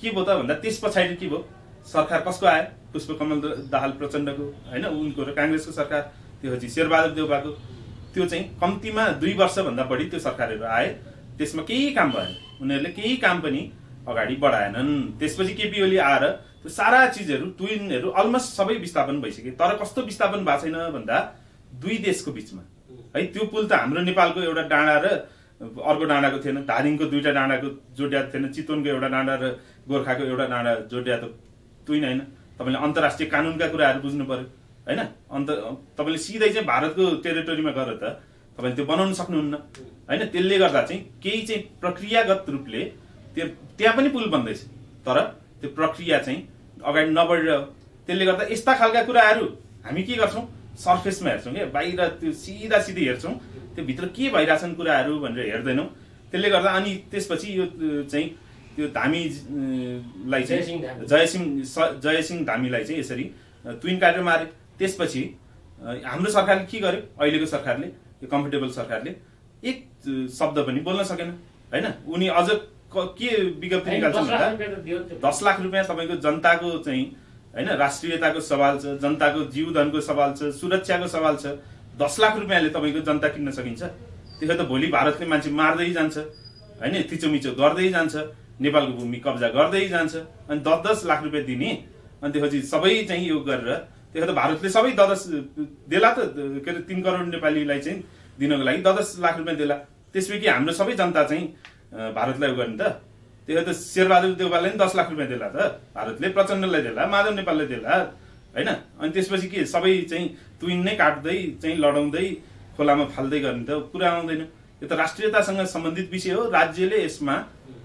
के भयो त भन्दा त्यस पछाडि के भयो, सरकार कसको आयो, पुष्पकमल दाहाल प्रचण्डको हैन, उनको र काङ्ग्रेसको सरकार, त्यो चाहिँ शेरबहादुर देउवाको। त्यो चाहिँ कम्तीमा 2 वर्षभन्दा बढी त्यो सरकारहरू आए, त्यसमा केही काम भएन, उनीहरूले केही काम पनि अगाडि बढाएनन्। त्यसपछि केपी ओली आएर त्यो सारा चिजहरू ट्विनहरू अलमोस्ट सबै विस्थापन भइसके। तर कस्तो विस्थापन भएको छैन भन्दा 2 देशको बिचमा है। त्यो पुल त हाम्रो नेपालको एउटा डाँडा र अर्को डाँडाको थिएन, धादिङको 2टा डाँडाको जोडिया थिएन, चितवनको एउटा डाँडा र गोर्खाको एउटा डाँडा जोडिया त ट्विन होइन। तपाईँले अन्तर्राष्ट्रिय कानुनका कुराहरू बुझ्नु पर्यो हैन। तपाईँले सिधै चाहिँ भारतको टेरिटोरीमा गएर त तपाईँले त्यो बनाउन सक्नुहुन्न हैन। त्यसले गर्दा चाहिँ केही चाहिँ प्रक्रियागत रूपले त्यहाँ पनि पुल बन्दैछ, तर त्यो प्रक्रिया चाहिँ अगाडि नबढिरह्यो। त्यसले गर्दा यस्ता खालका कुराहरू हामी के गर्छौँ, सर्फेसमा हेर्छौँ क्या, बाहिर त्यो सिधा सिधै हेर्छौँ, त्यो भित्र के भइरहेछन् कुराहरू भनेर हेर्दैनौँ। त्यसले गर्दा अनि त्यसपछि यो चाहिँ त्यो धामीलाई चाहिँ जयसिंह धामीलाई चाहिँ यसरी ट्विन काटेर मारे। त्यसपछि हाम्रो सरकारले के गर्यो, अहिलेको सरकारले, यो कम्फर्टेबल सरकारले एक शब्द पनि बोल्न सकेन हैन। उनी अझ के विज्ञप्ति निकाल्छन् भन्दा 10 लाख रुपियाँ तपाईँको जनताको चाहिँ हैन राष्ट्रियताको सवाल छ, जनताको जीवधनको सवाल छ, सुरक्षाको सवाल छ। 10 लाख रुपियाँले तपाईँको जनता किन्न सकिन्छ? त्यसो त भोलि भारतले मान्छे मार्दै जान्छ हैन, थिचोमिचो गर्दै जान्छ, नेपालको भूमि कब्जा गर्दै जान्छ, अनि 10-10 लाख रुपियाँ दिने, अनि त्यसपछि सबै चाहिँ यो गरेर त्यसो त भारतले सबै 10 देला त के अरे 3 करोड नेपालीलाई चाहिँ दिनको लागि 10 लाख रुपियाँ देला। त्यसपछि हाम्रो सबै जनता चाहिँ भारतलाई गर्ने त? त्यसो त शेरबहादुर देउवालाई नि 10 लाख रुपियाँ देला त भारतले, प्रचण्डलाई देला, माधव नेपाललाई देला हैन। अनि त्यसपछि के सबै चाहिँ ट्विन नै काट्दै चाहिँ लडाउँदै खोलामा फाल्दै गर्ने त कुरा आउँदैन। यो त राष्ट्रियतासँग सम्बन्धित विषय हो। राज्यले यसमा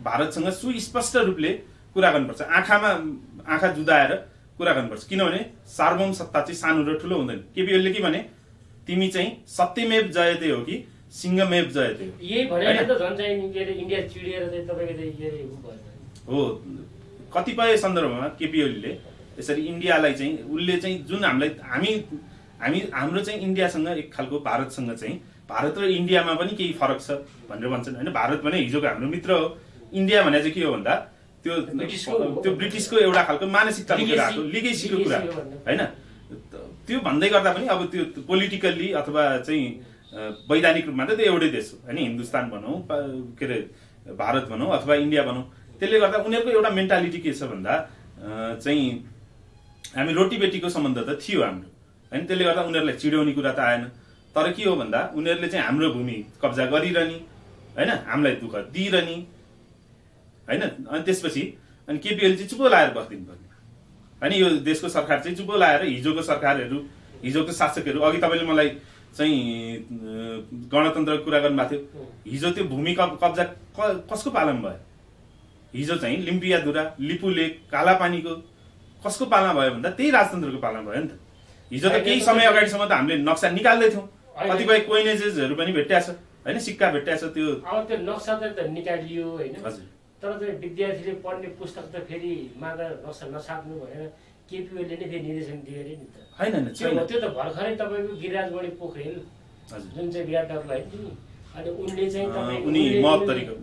भारतसँग सुस्पष्ट रूपले कुरा गर्नुपर्छ, आँखा जुदाएर कुरा गर्नुपर्छ। किनभने सार्वभौम सत्ता चाहिँ सानो र ठुलो हुँदैन। केपी ओलीले के भने, तिमी चाहिँ सत्यमेव जयते हो कि सिंहमेव जयते हो। यही भनेर त झन् चाहिँ इन्डिया चिडिएर चाहिँ तपाईको चाहिँ हो। कतिपय सन्दर्भमा केपी ओलीले यसरी इन्डियालाई चाहिँ उसले चाहिँ जुन हाम्रो चाहिँ इन्डियासँग एक खालको भारतसँग चाहिँ भारत र इन्डियामा पनि केही फरक छ भनेर भन्छन् हैन। भारत भने हिजोको हाम्रो मित्र हो, इन्डिया भने चाहिँ के हो भन्दा त्यो ब्रिटिसको एउटा खालको मानसिकताको कुरा हो, लिगेसीको कुरा हैन। त्यो भन्दै गर्दा पनि अब त्यो पोलिटिकल्ली अथवा चाहिँ वैधानिक रूपमा त त्यो एउटै देश हो हैन। हिन्दुस्तान भनौँ, के अरे भारत भनौँ अथवा इन्डिया भनौँ। त्यसले गर्दा उनीहरूको एउटा मेन्टालिटी के छ भन्दा चाहिँ हामी रोटी बेटीको सम्बन्ध त थियो हाम्रो हैन। त्यसले गर्दा उनीहरूलाई चिडाउने कुरा त आएन। तर के हो भन्दा उनीहरूले चाहिँ हाम्रो भूमि कब्जा गरिरहने हैन, हामीलाई दुःख दिइरहने हैन। अनि त्यसपछि अनि केपी ओली चाहिँ चुप्पो लाएर बस्दिनु पर्ने हैन। यो देशको सरकार चाहिँ चुप्पो लाएर हिजोको सरकारहरू, हिजोको शासकहरू, अघि तपाईँले मलाई चाहिँ गणतन्त्रको कुरा गर्नुभएको थियो, हिजो त्यो भूमि कब्जा कसको पालन भयो? हिजो चाहिँ लिम्पियाधुरा, लिपु लेक, कालापानीको कसको पालना भयो भन्दा त्यही राजतन्त्रको पालना भयो नि त। हिजो त केही समय अगाडिसम्म त हामीले नक्सा निकाल्दै थियौँ, कतिपय कोइनेजेसहरू पनि भेट्या छ हैन, सिक्का भेट्या छ। त्यो अब त्यो नक्सा त निकालियो हैन, तर चाहिँ विद्यार्थीले पढ्ने पुस्तक त फेरि मागा नक्सा नछाप्नु भनेर केपीओले नै फेरि निर्देशन दियो अरे नि त हैन। त्यो त भर्खरै तपाईँको गिरिराजमणि पोखरेल जुन चाहिँ विराटको लागि नि, अनि उनले चाहिँ तपाईँको उनी महत्तरीको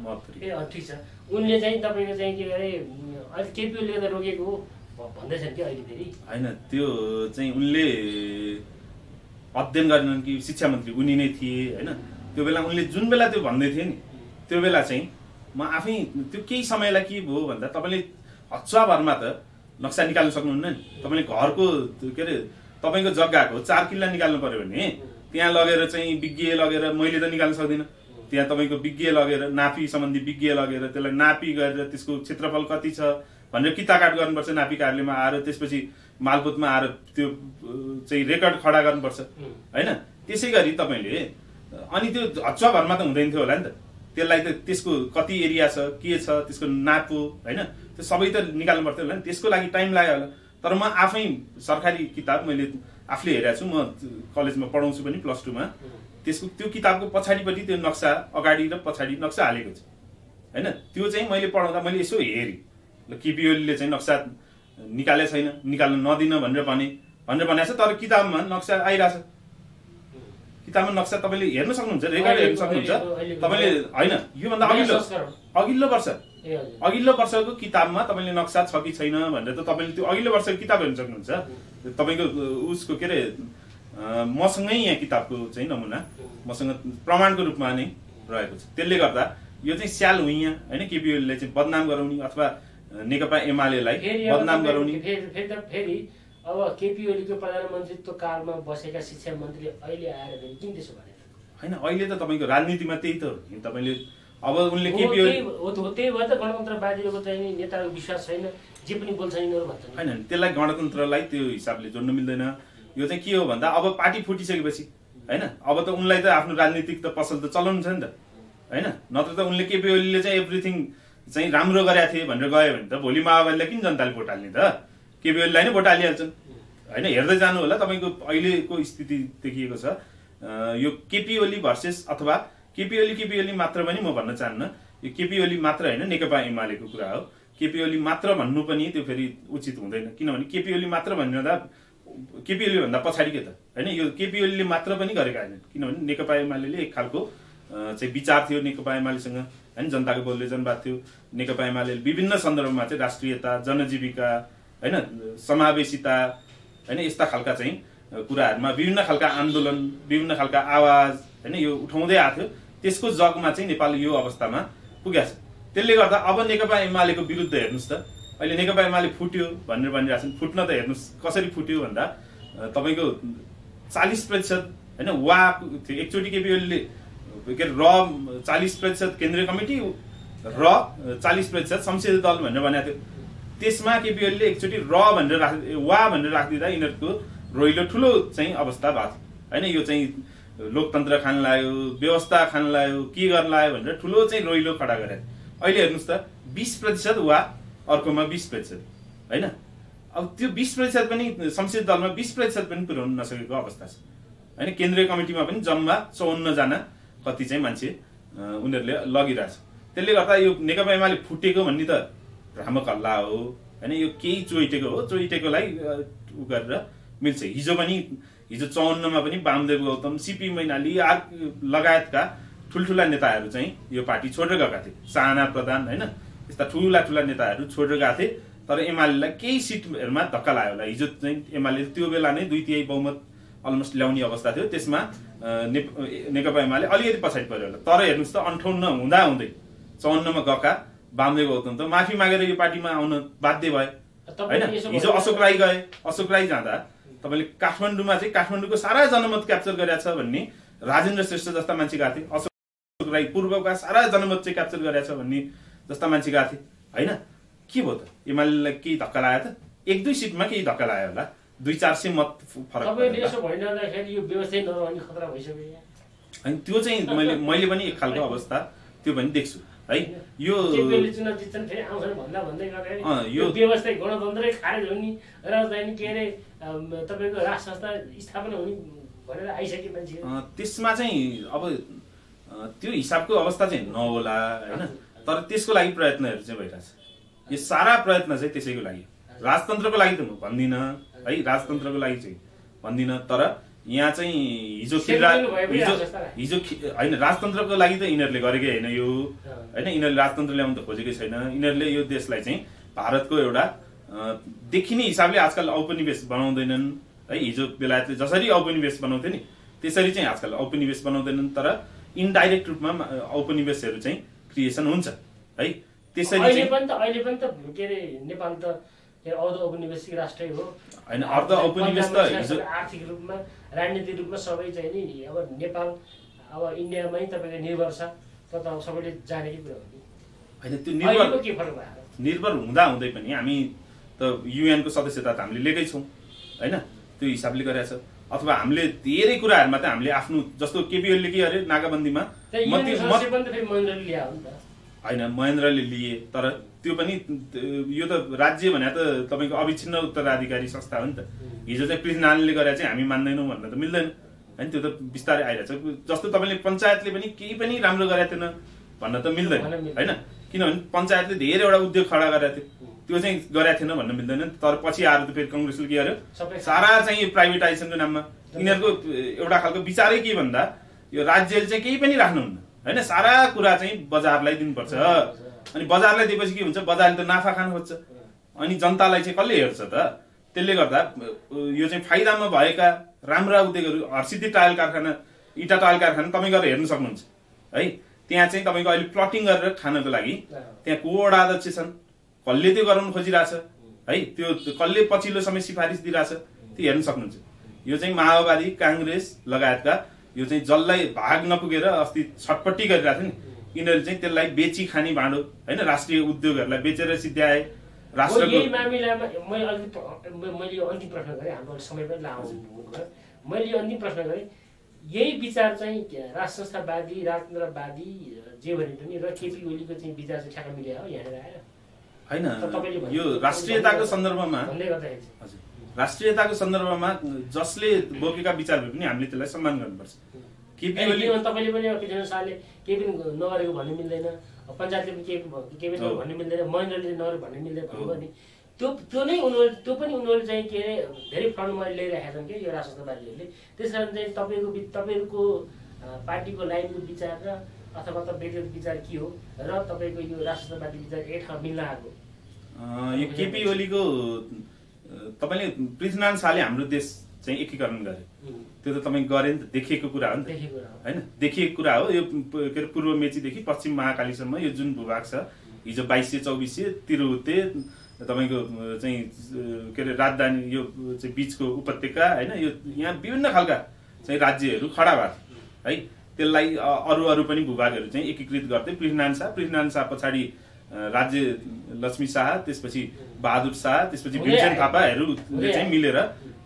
ए ठिक छ, उनले चाहिँ तपाईँको चाहिँ के अरे अहिले केपीओले त रोकेको हो भन्दैछन् कि अहिले फेरि हैन। त्यो चाहिँ उनले अध्ययन गरेनन् कि शिक्षा मन्त्री उनी नै थिए हैन। त्यो बेला उनले जुन बेला त्यो भन्दै थिए नि, त्यो बेला चाहिँ म आफै त्यो केही समयलाई के भयो भन्दा तपाईँले हच्चाभरमा त नक्सा निकाल्न सक्नुहुन्न नि। तपाईँले घरको के अरे तपाईँको जग्गाको 4 किल्ला निकाल्नु पर्यो भने त्यहाँ लगेर चाहिँ विज्ञ लगेर, मैले त निकाल्न सक्दिनँ, त्यहाँ तपाईँको विज्ञ लगेर, नापी सम्बन्धी विज्ञ लगेर त्यसलाई नापी गरेर त्यसको क्षेत्रफल कति छ भनेर किताकाट गर्नुपर्छ नापी कार्यालयमा आएर, त्यसपछि मालपोतमा आएर त्यो चाहिँ रेकर्ड खडा गर्नुपर्छ हैन। त्यसै गरी तपाईँले अनि त्यो हच्चाभरमा त हुँदैन थियो होला नि त, त्यसलाई त त्यसको कति एरिया छ, के छ, त्यसको नापो हैन, त्यो सबै त निकाल्नु पर्थ्यो होला नि। त्यसको लागि टाइम लाग्यो होला। तर म आफै सरकारी किताब मैले आफूले हेरेको छु, म कलेजमा पढाउँछु पनि +2 मा, त्यसको त्यो किताबको पछाडिपट्टि त्यो नक्सा अगाडि र पछाडि नक्सा हालेको छ हैन। त्यो चाहिँ मैले पढाउँदा मैले यसो हेरेँ, केपीओलीले चाहिँ नक्सा निकाले छैन, निकाल्न नदिन भनेर भनेको छ, तर किताबमा नक्सा आइरहेछ। किताबमा नक्सा तपाईँले हेर्न सक्नुहुन्छ, रेकर्ड हेर्न सक्नुहुन्छ तपाईँले हैन। योभन्दा अघिल्लो वर्षको किताबमा तपाईँले नक्सा छ कि छैन भनेर त तपाईँले त्यो अघिल्लो वर्षको किताब हेर्न सक्नुहुन्छ। तपाईँको उसको के अरे मसँगै यहाँ किताबको चाहिँ नमुना मसँग प्रमाणको रूपमा नै रहेको छ। त्यसले गर्दा यो चाहिँ स्याल हुइया हैन, केपीओलीले चाहिँ बदनाम गराउने अथवा नेकपा एमालेलाई बदनाम गराउने। फेरि अब केपीओलीको प्रधानमन्त्रीत्व कालमा बसेका शिक्षा मन्त्री अहिले आएर फेरि किन त्यसो भने हैन। अहिले त तपाईँको राजनीतिमा त्यही त हो। तपाईँले अब उनले केपीओली त्यही भएर त गणतन्त्रवादीको चाहिँ नेताको विश्वास छैन, जे पनि बोल्छ यिनीहरू भन्छ हैन। त्यसलाई गणतन्त्रलाई त्यो हिसाबले जोड्न मिल्दैन। यो चाहिँ के हो भन्दा अब पार्टी फुटिसकेपछि हैन, अब त उनलाई त आफ्नो राजनीतिक त पसल त चलाउनु छ नि त हैन। नत्र त उनले केपीओलीले चाहिँ एभ्रिथिङ चाहिँ राम्रो गरेका थिए भनेर गयो भने त भोलि माओवादीलाई किन जनताले भोट हाल्ने त, केपीओलीलाई नै भोट हालिहाल्छन् हैन। हेर्दै जानु होला तपाईँको अहिलेको स्थिति देखिएको छ। यो केपीओली भर्सेस अथवा केपीओली मात्र पनि म भन्न चाहन्न, यो केपीओली मात्र हैन, नेकपा एमालेको कुरा हो। केपीओली मात्र भन्नु पनि त्यो फेरि उचित हुँदैन, किनभने केपीओली मात्र भन्दा केपीओली भन्दा पछाडि के त हैन। यो केपीओलीले मात्र पनि गरेका हैन, किनभने नेकपा एमाले एक खालको चाहिँ विचार थियो नेकपा एमालेसँग हैन, जनताको बोलले जनवाद थियो। नेकपा एमाले विभिन्न सन्दर्भमा चाहिँ राष्ट्रियता, जनजीविका हैन, समावेशिता हैन, यस्ता खालका चाहिँ कुराहरूमा विभिन्न खालका आन्दोलन, विभिन्न खालका आवाज हैन यो उठाउँदै आएको थियो। त्यसको जगमा चाहिँ नेपाल यो अवस्थामा पुगेको छ। त्यसले गर्दा अब नेकपा एमालेको विरुद्ध हेर्नुहोस् त, अहिले नेकपा एमाले फुट्यो भनेर भनिरहेको छन्। फुट्न त हेर्नुहोस् कसरी फुट्यो भन्दा तपाईँको 40% हैन वा थियो। एकचोटि केपीओलीले के र 40% केन्द्रीय कमिटी र 40% संसदीय दल भनेर भनेको थियो। त्यसमा केपीओलीले एकचोटि र भनेर वा भनेर राखिदिँदा यिनीहरूको रोइलो ठुलो चाहिँ अवस्था भएको थियो हैन। यो चाहिँ लोकतन्त्र खान लाग्यो, व्यवस्था खान लाग्यो, के गर्न लाग्यो भनेर ठुलो चाहिँ रोइलो खडा गरे। अहिले हेर्नुहोस् त 20% वा अर्कोमा 20% हैन। अब त्यो 20% पनि संसदीय दलमा 20% पनि पुर्याउन नसकेको अवस्था छ हैन। केन्द्रीय कमिटीमा पनि जम्मा 54 जना कति चाहिँ मान्छे उनीहरूले लगिरहेछ। त्यसले गर्दा यो नेकपा एमाले फुटेको भन्ने त भ्रामक हल्ला हो हैन। यो केही चोइटेको हो, चोइटेकोलाई उ गरेर मिल्छ। हिजो 54 मा पनि वामदेव गौतम, सीपी मैनाली लगायतका ठुल्ठुला नेताहरू चाहिँ यो पार्टी छोडेर गएका थिए। साना प्रधान हैन, यस्ता ठुला नेताहरू छोडेर गएका थिए। तर एमालेलाई केही सिटहरूमा धक्का लाग्यो होला। हिजो चाहिँ एमाले त्यो बेला नै 2/3 बहुमत अलमोस्ट ल्याउने अवस्था थियो। त्यसमा नेकपा एमाले अलिकति पछाडि पर्यो होला। तर हेर्नुहोस् त 58 हुँदै 54 मा गएका वामदेव गौतम त माफी मागेर यो पार्टीमा आउन बाध्य भए हैन। हिजो अशोक राई गए। अशोक राई जाँदा तपाईँले काठमाडौँमा चाहिँ काठमाडौँको सारा जनमत क्याप्चर गरेका छ भन्ने राजेन्द्र श्रेष्ठ जस्ता मान्छे गएको थिए। अशोक राई पूर्वका सारा जनमत चाहिँ क्याप्चर गरेका छ भन्ने जस्ता मान्छे गएको थिए हैन। के भयो त, एमालेलाई केही धक्का लाग्यो त? 1-2 सिटमा केही धक्का लाग्यो होला, 200-400 मत फरक होइन। त्यो चाहिँ मैले पनि एक खालको अवस्था त्यो पनि देख्छु है। यो चुनाव जित्छन् फेरि आउँछन् भन्दै गर्दाखेरि यो व्यवस्था गणतन्त्रै खारेज हुने राजधानी के अरे तपाईँको राज संस्था स्थापना हुने भनेर आइसके मान्छे त्यसमा चाहिँ अब त्यो हिसाबको अवस्था चाहिँ नहोला होइन, तर त्यसको लागि प्रयत्नहरू चाहिँ भइरहेछ। यो सारा प्रयत्न चाहिँ त्यसैको लागि, राजतन्त्रको लागि त म भन्दिनँ है, राजतन्त्रको लागि चाहिँ भन्दिनँ, तर यहाँ चाहिँ हिजो होइन राजतन्त्रको लागि त यिनीहरूले गरेकै होइन यो होइन, यिनीहरूले राजतन्त्र ल्याउनु त खोजेकै छैन। यिनीहरूले यो देशलाई चाहिँ भारतको एउटा देखिने हिसाबले आजकल औपनिवेश बनाउँदैनन् है। हिजो बेलायतले जसरी औपनिवेश बनाउँथ्यो नि त्यसरी चाहिँ आजकल औपनिवेश बनाउँदैनन्, तर इन्डाइरेक्ट रूपमा औपनिवेशहरू चाहिँ क्रिएसन हुन्छ है। त्यसरी अहिले पनि त के अरे नेपाल त अर्ध औपनिवेशिक राष्ट्रै हो होइन, अर्ध औपनिवेश त हिजो आर्थिक रूपमा राजनीतिक रूपमा सबै चाहिँ नि अब नेपाल अब इन्डियामै तपाईँको निर्भर छ, त सबैले जानेकै कुरा हो नि होइन। त्यो के फरक भयो? निर्भर हुँदा हुँदै पनि हामी त युएनको सदस्यता त हामीले लिएकै छौँ होइन, त्यो हिसाबले गरेका छ। अथवा हामीले धेरै कुराहरूमा त हामीले आफ्नो जस्तो केपी ओलीले के अरे नाकाबन्दीमा होइन महेन्द्रले लिए, तर त्यो पनि यो त राज्य भने त तपाईँको अविच्छिन्न उत्तराधिकारी संस्था हो नि त। हिजो चाहिँ पृथ्वीनारायणले गरेर चाहिँ हामी मान्दैनौँ भन्न त मिल्दैन होइन, त्यो त बिस्तारै आइरहेछ। जस्तो तपाईँले पञ्चायतले पनि केही पनि राम्रो गरेको थिएन भन्न त मिल्दैन होइन, किनभने पञ्चायतले धेरैवटा उद्योग खडा गरेको थियो, त्यो चाहिँ गरेको थिएन भन्न मिल्दैन। तर पछि आएर त फेरि कङ्ग्रेसले के गर्यो, सारा चाहिँ प्राइभेटाइजेसनको नाममा यिनीहरूको एउटा खालको विचारै के भन्दा यो राज्यले चाहिँ केही पनि राख्नुहुन्न होइन, सारा कुरा चाहिँ बजारलाई दिनुपर्छ। अनि बजारलाई दिएपछि के हुन्छ, बजारले त नाफा खान खोज्छ, अनि जनतालाई चाहिँ कसले हेर्छ त? त्यसले गर्दा यो चाहिँ फाइदामा भएका राम्रा उद्योगहरू हरसिद्धि टायल कारखाना, इटा टायल कारखाना तपाईँ गएर हेर्न सक्नुहुन्छ है। त्यहाँ चाहिँ तपाईँको अहिले प्लटिङ गरेर खानको लागि त्यहाँ को वडा अध्यक्ष छन्, कसले त्यो गराउनु खोजिरहेछ है, त्यो कसले पछिल्लो समय सिफारिस दिइरहेछ त्यो हेर्न सक्नुहुन्छ। यो चाहिँ माओवादी काङ्ग्रेस लगायतका यो चाहिँ जसलाई भाग नपुगेर अस्ति छटपट्टि गरिरहेको थियो नि, यिनीहरूले चाहिँ त्यसलाई बेची खाने भाँडो होइन, राष्ट्रिय उद्योगहरूलाई बेचेर सिद्ध्याए। राष्ट्रको मामिलामा मैले अन्तिम प्रश्न गरेँ, हाम्रो समय पनि लाउँछु, मैले अन्तिम प्रश्न गरेँ, यही विचार चाहिँ राज संस्थावादी राजतन्त्रवादी जे भने पनि र केपी ओलीको चाहिँ विचार चाहिँ ठ्याक्क मिले हो यहाँनिर आएर होइन। यो राष्ट्रियताको सन्दर्भमा राष्ट्रियताको सन्दर्भमा जसले बोकेका विचारहरू पनि हामीले त्यसलाई सम्मान गर्नुपर्छ। केपी ओली तपाईँले पनि किसान शाहले केही पनि नगरेको भन्नु मिल्दैन, पञ्चायतले पनि केही पनि भन्नु मिल्दैन, महेन्द्रले नगरेको भन्नु मिल्दैन भन्नुभयो नि, त्यो नै त्यो पनि उनीहरूले चाहिँ के अरे धेरै फ्रन्टमा ल्याइरहेका छन् कि यो राजतन्त्रवादीहरूले। त्यस कारण चाहिँ तपाईँहरूको पार्टीको लाइनको विचार र अथवा त व्यक्तिगत विचार के हो र तपाईँको यो राजतन्त्रवादी विचार एक ठाउँ मिल्न आएको? यो केपी ओलीको तपाईँले पृथ्वीनारायण शाहले हाम्रो देश चाहिँ एकीकरण गरे, त्यो त तपाईँ गरे नि त, देखिएको कुरा हो नि त होइन, देखिएको कुरा हो। यो के अरे पूर्व मेचीदेखि पश्चिम महाकालीसम्म यो जुन भूभाग छ, हिजो 2200-2400 तिरुहुते तपाईँको चाहिँ के अरे राजधानी यो चाहिँ बिचको उपत्यका होइन, यो यहाँ विभिन्न खालका चाहिँ राज्यहरू खडा भएको है। त्यसलाई अरू पनि भूभागहरू चाहिँ एकीकृत गर्दै पृथ्वीनारायण शाह पछाडि राज्य लक्ष्मी शाह, त्यसपछि बहादुर शाह, त्यसपछि भीमसेन थापाहरूले चाहिँ मिलेर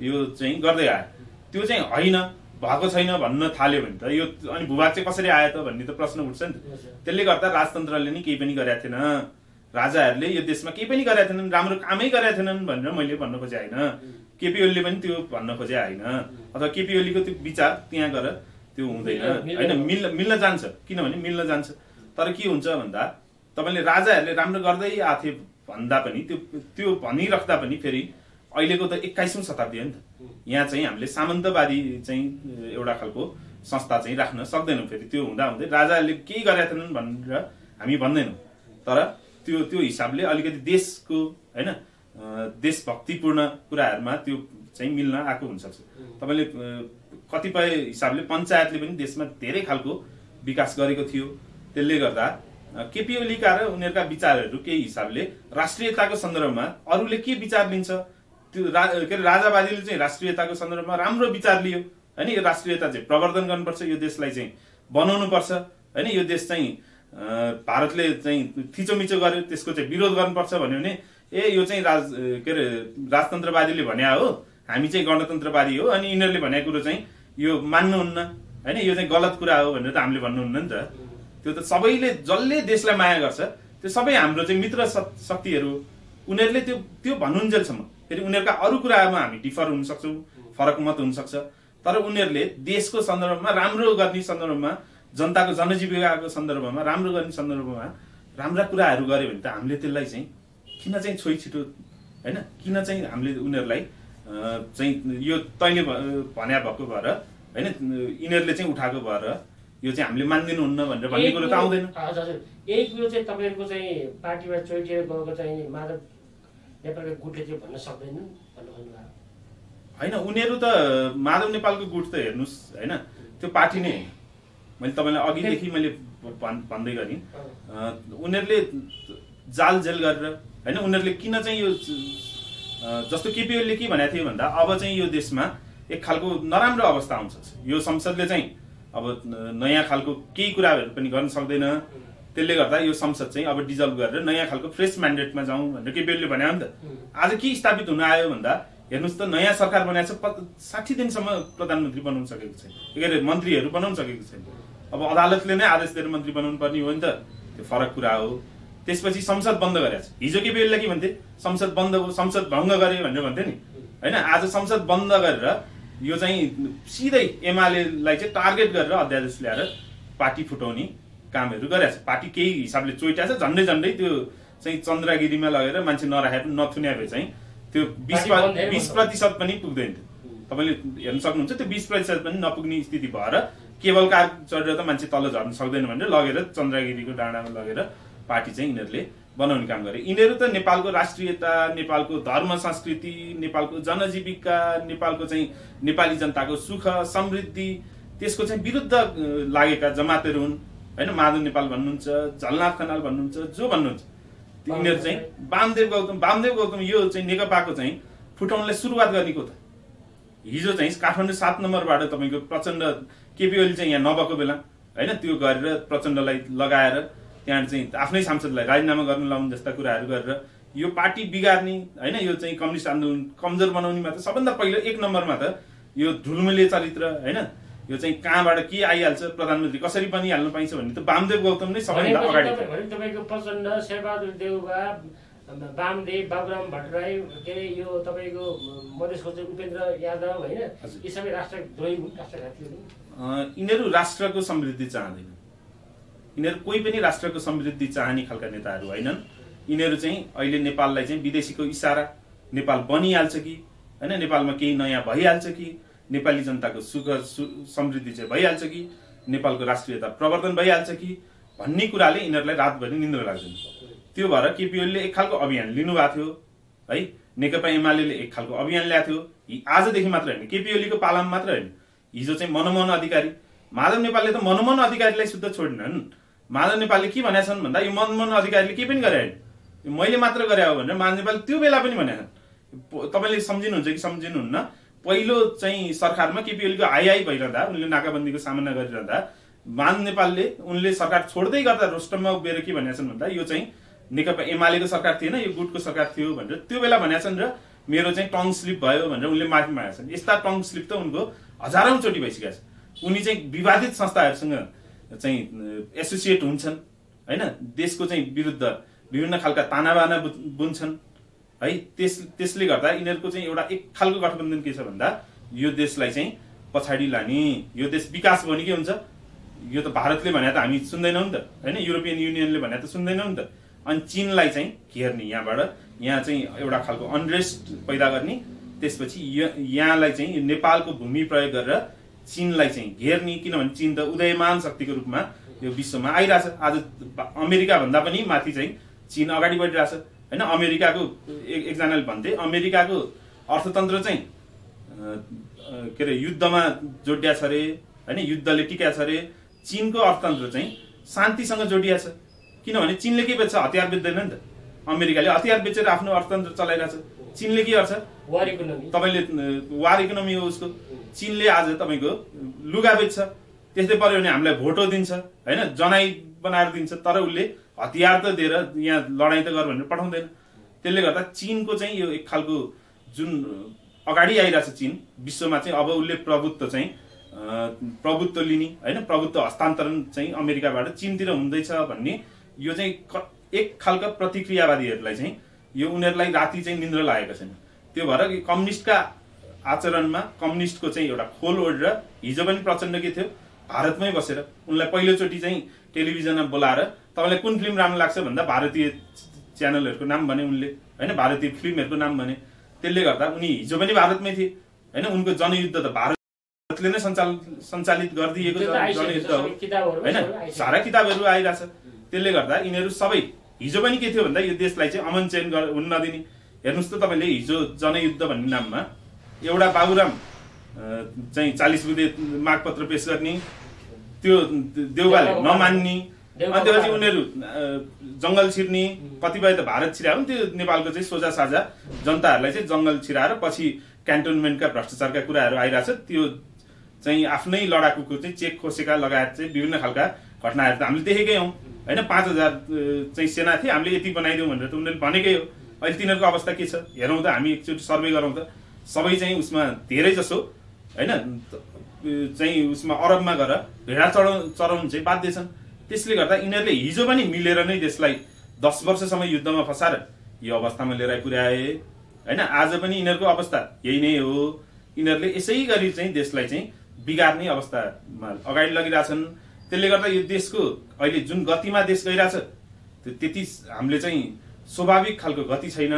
यो चाहिँ गर्दै आयो। त्यो चाहिँ होइन भएको छैन भन्न थाल्यो भने त यो अनि भूभाग चाहिँ कसरी आयो त भन्ने त प्रश्न उठ्छ नि त। त्यसले गर्दा राजतन्त्रले नि केही पनि गरेका थिएन, राजाहरूले यो देशमा केही पनि गरेका थिएनन्, राम्रो कामै गरेका थिएनन् भनेर मैले भन्न खोजे होइन, केपी ओलीले पनि त्यो भन्न खोजे होइन, अथवा केपी ओलीको त्यो विचार त्यहाँ गएर त्यो हुँदैन होइन, मिल्न जान्छ, किनभने मिल्न जान्छ। तर के हुन्छ भन्दा तपाईँले राजाहरूले राम्रो गर्दै आएको थिए भन्दा पनि त्यो भनिराख्दा पनि फेरि अहिलेको त 21औं शताब्दी हो नि त, यहाँ चाहिँ हामीले सामन्तवादी चाहिँ एउटा खालको संस्था चाहिँ राख्न सक्दैनौँ। फेरि त्यो हुँदा हुँदै राजाहरूले केही गरेका थिएनन् भनेर हामी भन्दैनौँ, तर त्यो हिसाबले अलिकति देशको होइन देशभक्तिपूर्ण कुराहरूमा त्यो चाहिँ मिल्न आएको हुनसक्छ। तपाईँले कतिपय हिसाबले पञ्चायतले पनि देशमा धेरै खालको विकास गरेको थियो, त्यसले गर्दा केपी ओलीका र उनीहरूका विचारहरू केही हिसाबले राष्ट्रियताको सन्दर्भमा अरूले के विचार लिन्छ, त्यो के अरे राजावादीले चाहिँ राष्ट्रियताको सन्दर्भमा राम्रो विचार लियो होइन, यो राष्ट्रियता चाहिँ प्रवर्धन गर्नुपर्छ, यो देशलाई चाहिँ बनाउनु पर्छ होइन, यो देश चाहिँ भारतले चाहिँ थिचोमिचो गर्यो त्यसको चाहिँ विरोध गर्नुपर्छ भन्यो भने यो चाहिँ के अरे राजतन्त्रवादीले भने हो, हामी चाहिँ गणतन्त्रवादी हो, अनि यिनीहरूले भनेको कुरो चाहिँ यो मान्नुहुन्न होइन, यो चाहिँ गलत कुरा हो भनेर त हामीले भन्नुहुन्न नि त। त्यो त सबैले जसले देशलाई माया गर्छ त्यो सबै हाम्रो चाहिँ मित्र शक्तिहरू उनीहरूले त्यो भन्नुन्जेलसम्म फेरि उनीहरूका अरू कुराहरूमा हामी डिफर हुन सक्छौँ, फरक मत हुन सक्छ, तर उनीहरूले देशको सन्दर्भमा राम्रो गर्ने सन्दर्भमा, जनताको जनजीविकाको सन्दर्भमा राम्रो गर्ने सन्दर्भमा राम्रा कुराहरू गर्यो भने त हामीले त्यसलाई चाहिँ किन चाहिँ छोइछिटो हैन, किन चाहिँ हामीले उनीहरूलाई चाहिँ यो तैँले भन्या भएको भएर हैन, यिनीहरूले चाहिँ उठाएको भएर यो चाहिँ हामीले मान्दिनुहुन्न भनेर भन्ने कुरो त आउँदैन। हजुर, यही कुरो चाहिँ तपाईँहरूको चाहिँ पार्टीमा चोइटिएर गएको चाहिँ माधव नेपालको गुटले चाहिँ भन्न सक्दैनन् भन्नु खोज्नुभयो होइन। उनीहरू त माधव नेपालको गुट त हेर्नुहोस् होइन, त्यो पार्टी नै होइन। मैले तपाईँलाई अघिदेखि मैले भन्दै गरेँ, उनीहरूले जाल जेल गरेर होइन, उनीहरूले किन चाहिँ यो जस्तो केपी ओलीले के भनेको थियो भन्दा अब चाहिँ यो देशमा एक खालको नराम्रो अवस्था आउँछ, यो संसदले चाहिँ अब नयाँ खालको केही कुराहरू पनि गर्न सक्दैन, त्यसले गर्दा यो संसद चाहिँ अब डिजल्भ गरेर नयाँ खालको फ्रेस म्यान्डेटमा जाउँ भनेर केपी ओलीले भन्यो नि त। आज के स्थापित हुन आयो भन्दा हेर्नुहोस् त, नयाँ सरकार बनाएको छ, 60 दिनसम्म प्रधानमन्त्री बनाउन सकेको छैन, के अरे मन्त्रीहरू बनाउन सकेको छैन। अब अदालतले नै आदेश दिएर मन्त्री बनाउनु पर्ने हो नि त, त्यो फरक कुरा हो। त्यसपछि संसद बन्द गरेको छ। हिजो केपी ओलीले के भन्थे, संसद बन्द हो, संसद भङ्ग गर्यो भनेर भन्थे नि होइन। आज संसद बन्द गरेर यो चाहिँ सिधै एमालेलाई चाहिँ टार्गेट गरेर अध्यादेश ल्याएर पार्टी फुटाउने कामहरू गरेको छ। पार्टी केही हिसाबले चोइटाछ, झन्डै झन्डै त्यो चाहिँ चन्द्रगिरीमा लगेर मान्छे नराखे पनि नथुन्या भए चाहिँ त्यो 20% पनि पुग्दैन। तपाईँले हेर्न सक्नुहुन्छ, त्यो 20% पनि नपुग्ने स्थिति भएर केबल कार चढेर त मान्छे तल झर्न सक्दैन भनेर लगेर चन्द्रगिरीको डाँडामा लगेर पार्टी चाहिँ यिनीहरूले बनाउने काम गरे। यिनीहरू त नेपालको राष्ट्रियता, नेपालको धर्म संस्कृति, नेपालको जनजीविका, नेपालको चाहिँ नेपाली जनताको सुख समृद्धि त्यसको चाहिँ विरुद्ध लागेका जमातहरू हुन् होइन। माधव नेपाल भन्नुहुन्छ, झलनाथ खनाल भन्नुहुन्छ, जो भन्नुहुन्छ यिनीहरू चाहिँ वामदेव गौतम यो चाहिँ नेकपाको चाहिँ फुटाउनलाई सुरुवात गर्ने को त। हिजो चाहिँ काठमाडौँ 7 नम्बरबाट तपाईँको प्रचण्ड केपी ओली चाहिँ यहाँ नभएको बेला होइन, त्यो गरेर प्रचण्डलाई लगाएर त्यहाँ चाहिँ आफ्नै सांसदलाई राजीनामा गर्न लाउने जस्ता कुराहरू गरेर यो पार्टी बिगार्ने होइन, यो चाहिँ कम्युनिस्ट आन्दोलन कमजोर बनाउनेमा त सबभन्दा पहिलो 1 नम्बरमा त यो ढुलमुले चरित्र होइन, यो चाहिँ कहाँबाट के आइहाल्छ, प्रधानमन्त्री कसरी बनिहाल्नु पाइन्छ भन्ने त वामदेव गौतम नै सबैभन्दा अगाडि। तपाईँको प्रचण्ड, शेरबहादुर देउवा, वामदेव, बाबुराम भट्टराई, के अरे यो तपाईँको मधेसको चाहिँ उपेन्द्र यादव होइन, यी सबै राष्ट्रद्रोही हुन्, राष्ट्रघाती हुन्। यिनीहरू राष्ट्रको समृद्धि चाहँदैन, यिनीहरू कोही पनि राष्ट्रको समृद्धि चाहने खालका नेताहरू होइनन्। यिनीहरू चाहिँ अहिले नेपाललाई चाहिँ विदेशीको इसारा नेपाल बनिहाल्छ कि होइन, नेपालमा केही नयाँ भइहाल्छ कि, नेपाली जनताको सुख समृद्धि चाहिँ भइहाल्छ कि, नेपालको राष्ट्रियता प्रवर्धन भइहाल्छ कि भन्ने कुराले यिनीहरूलाई रातभरि निन्द्रा लाग्दैन। त्यो भएर केपी ओलीले एक खालको अभियान लिनुभएको थियो है, नेकपा एमाले एक खालको अभियान ल्याएको थियो। आजदेखि मात्र होइन, केपी ओलीको पालामा मात्र होइन, हिजो चाहिँ मनमोहन अधिकारी, माधव नेपालले त मनमोहन अधिकारीलाई शुद्ध छोडेनन्। माधव नेपालले के भनेका छन् भन्दा यो मनमोहन अधिकारीले केही पनि गरे होइन, मैले मात्र गरे हो भनेर माधव नेपालले त्यो बेला पनि भनेका छन्। तपाईँले सम्झिनुहुन्छ कि सम्झिनुहुन्न, पहिलो चाहिँ सरकारमा केपी ओलीको हाई भइरहँदा, उनले नाकाबन्दीको सामना गरिरहँदा माधव नेपालले उनले सरकार छोड्दै गर्दा रोस्टममा उभिएर के भनेका छन् भन्दा यो चाहिँ नेकपा एमालेको सरकार थिएन, यो गुटको सरकार थियो भनेर त्यो बेला भनेका छन्। र मेरो चाहिँ टङ स्लिप भयो भनेर उनले माफी मागेका छन्। यस्ता टङ स्लिप त उनको हजारौं चोटि भइसकेका छ। उनी चाहिँ विवादित संस्थाहरूसँग चाहिँ एसोसिएट हुन्छन् होइन, देशको चाहिँ विरुद्ध विभिन्न खालका तानाबाना बुन्छन् है। त्यसले गर्दा यिनीहरूको चाहिँ एउटा एक खालको गठबन्धन के छ भन्दा यो देशलाई चाहिँ पछाडि लाने, यो देश विकास भने के हुन्छ, यो त भारतले भने त हामी सुन्दैनौँ नि त होइन, युरोपियन युनियनले भने त सुन्दैनौँ नि त। अनि चीनलाई चाहिँ घेर्ने, यहाँ चाहिँ एउटा खालको अनरेस्ट पैदा गर्ने, त्यसपछि यहाँलाई चाहिँ नेपालको भूमि प्रयोग गरेर चीनलाई चाहिँ घेर्ने। किनभने चीन त उदयमान शक्तिको रूपमा यो विश्वमा आइरहेछ। आज अमेरिका भन्दा पनि माथि चाहिँ चीन अगाडि बढिरहेछ होइन। अमेरिकाको एकजनाले भन्थे अमेरिकाको अर्थतन्त्र चाहिँ के अरे युद्धमा जोडिया छ अरे होइन, युद्धले टिका छ अरे। चीनको अर्थतन्त्र चाहिँ शान्तिसँग जोडिया छ, किनभने चीनले के बेच्छ, हतियार बेच्दैन नि त। अमेरिकाले हतियार बेचेर आफ्नो अर्थतन्त्र चलाइरहेछ, चीनले के गर्छ, वार इकोनोमी। तपाईँले वार इकोनोमी हो उसको। चीनले आज तपाईँको लुगा बेच्छ, त्यस्तै पर्यो भने हामीलाई भोटो दिन्छ होइन, जनाई बनाएर दिन्छ, तर उसले हतियार त दिएर यहाँ लडाइँ त गर भनेर पठाउँदैन। त्यसले गर्दा चीनको चाहिँ यो एक खालको जुन अगाडि आइरहेछ चीन विश्वमा चाहिँ, अब उसले प्रभुत्व चाहिँ प्रभुत्व लिने होइन प्रभुत्व हस्तान्तरण चाहिँ अमेरिकाबाट चीनतिर हुँदैछ भन्ने यो चाहिँ एक खालका प्रतिक्रियावादीहरूलाई चाहिँ यो उनीहरूलाई राति चाहिँ निन्द्रा लागेको छैन। त्यो भएर कम्युनिस्टका आचरणमा कम्युनिस्टको चाहिँ एउटा खोल ओढेर हिजो पनि प्रचण्ड के थियो भारतमै बसेर उनलाई पहिलोचोटि चाहिँ टेलिभिजनमा बोलाएर तपाईँलाई कुन फिल्म राम्रो लाग्छ भन्दा भारतीय च्यानलहरूको नाम भने उनले होइन भारतीय फिल्महरूको नाम भने। त्यसले गर्दा उनी हिजो पनि भारतमै थिए होइन। उनको जनयुद्ध त भारतले नै सञ्चालित गरिदिएको जनयुद्ध हो होइन। सारा किताबहरू आइरहेछ। त्यसले गर्दा यिनीहरू सबै हिजो पनि के थियो भन्दा यो देशलाई चाहिँ अमन चयन हुन नदिने। हेर्नुहोस् त तपाईँले हिजो जनयुद्ध भन्ने नाममा एउटा बाबुराम चाहिँ 40 बुँदे मागपत्र पेश गर्ने त्यो देउवाले नमान्ने अनि त्यसपछि उनीहरू जङ्गल छिर्ने कतिपय त भारत छिरायो त्यो नेपालको चाहिँ सोझा साझा जनताहरूलाई चाहिँ जङ्गल छिराएर पछि क्यान्टोनमेन्टका भ्रष्टाचारका कुराहरू आइरहेछ। त्यो चाहिँ आफ्नै लडाकुको चाहिँ चेक खोसेका लगायत चाहिँ विभिन्न खालका घटनाहरू त हामीले देखेकै हौँ होइन। 5000 चाहिँ सेना थिए हामीले यति बनाइदिउँ भनेर त उनीहरूले भनेकै हो। अहिले तिनीहरूको अवस्था के छ हेरौँ त हामी एकचोटि सर्वे गरौँ त। सबै चाहिँ उसमा धेरै जसो होइन चाहिँ उसमा अरबमा गएर भेडा चढाउनु चाहिँ बाध्य छन्। त्यसले गर्दा यिनीहरूले हिजो पनि मिलेर नै देशलाई 10 वर्षसम्म युद्धमा फसाएर यो अवस्थामा लिएर पुर्याए होइन। आज पनि यिनीहरूको अवस्था यही नै हो। यिनीहरूले यसै गरी चाहिँ देशलाई चाहिँ बिगार्ने अवस्थामा अगाडि लगिरहेछन्। त्यसले गर्दा यो देशको अहिले जुन गतिमा देश गइरहेछ त्यो त्यति हामीले चाहिँ स्वाभाविक खालको गति छैन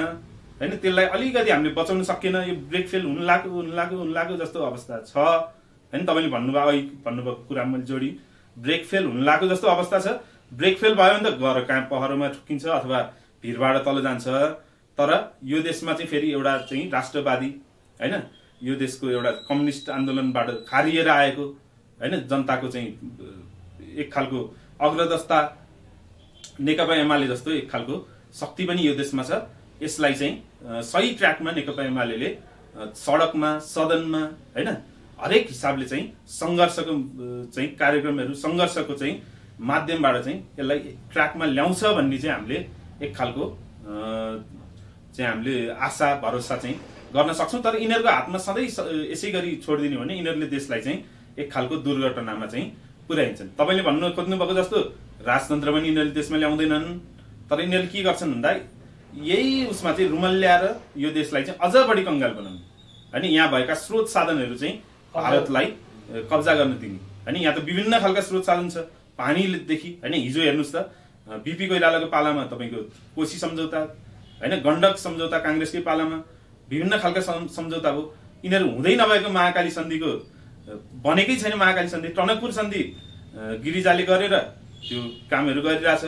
होइन। त्यसलाई अलिकति हामीले बचाउन सकेन। यो ब्रेक फेल हुन लाग्यो जस्तो अवस्था छ होइन। तपाईँले भन्नुभएको कुरा मैले जोडी ब्रेक फेल हुन लाग्यो जस्तो अवस्था छ। ब्रेक फेल भयो भने त गएर कहाँ पहरोमा ठुकिन्छ अथवा भिरबाट तल जान्छ। तर यो देशमा चाहिँ फेरि एउटा चाहिँ राष्ट्रवादी होइन यो देशको एउटा कम्युनिस्ट आन्दोलनबाट खारिएर आएको होइन जनताको चाहिँ एक खालको अग्रदस्ता नेकपा एमाले जस्तो एक खालको शक्ति पनि यो देशमा छ। यसलाई चाहिँ सही ट्र्याकमा नेकपा एमाले सडकमा सदनमा होइन हरेक हिसाबले चाहिँ सङ्घर्षको चाहिँ कार्यक्रमहरू सङ्घर्षको चाहिँ माध्यमबाट चाहिँ यसलाई ट्र्याकमा ल्याउँछ भन्ने चाहिँ हामीले एक खालको चाहिँ हामीले आशा भरोसा चाहिँ गर्न सक्छौँ। तर यिनीहरूको हातमा सधैँ यसै गरी छोडिदिने हो भने यिनीहरूले देशलाई चाहिँ एक खालको दुर्घटनामा चाहिँ पुर्याइन्छन्। तपाईँले भन्नु खोज्नुभएको जस्तो राजतन्त्र पनि यिनीहरूले देशमा ल्याउँदैनन्। तर यिनीहरूले के गर्छन् भन्दा यही उसमा चाहिँ रुमल्ल्याएर यो देशलाई चाहिँ अझ बढी कङ्गाल बनाउने होइन। यहाँ भएका स्रोत साधनहरू चाहिँ भारतलाई कब्जा गर्न दिने होइन। यहाँ त विभिन्न खालका स्रोत साधन छ पानीदेखि होइन। हिजो हेर्नुहोस् त बिपी कोइरालाको पालामा तपाईँको कोशी सम्झौता होइन गण्डक सम्झौता काङ्ग्रेसकै पालामा विभिन्न खालका सम्झौता हो। यिनीहरू हुँदै नभएको महाकाली सन्धिको बनेकै छैन। महाकाली सन्धि टनकपुर सन्धि गिरिजाले गरेर त्यो कामहरू गरिरहेछ।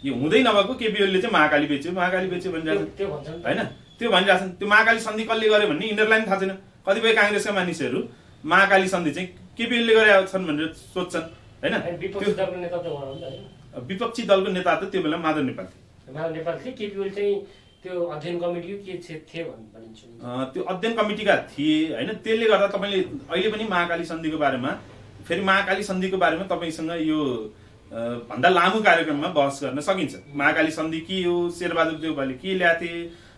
यो हुँदै नभएको केपी ओलीले चाहिँ महाकाली बेच्यो भनिरहेछन् होइन। त्यो भनिरहेछन्। त्यो महाकाली सन्धि कसले गर्यो भन्ने यिनीहरूलाई पनि थाहा छैन। कतिपय काङ्ग्रेसका मानिसहरू महाकाली सन्धि चाहिँ केपी ओलीले गरेका छन् भनेर सोध्छन् होइन। विपक्षी दलको नेता त त्यो बेला माधव नेपाल थिए। केपी ओली चाहिँ त्यो अध्ययन कमिटी के थिए भनिन्छ त्यो अध्ययन कमिटीका थिए होइन। त्यसले गर्दा तपाईँले अहिले पनि महाकाली सन्धिको बारेमा फेरि महाकाली सन्धिको बारेमा तपाईँसँग यो भन्दा लामो कार्यक्रममा बहस गर्न सकिन्छ। महाकाली सन्धि के हो शेरबहादुर देउवाले के ल्याथे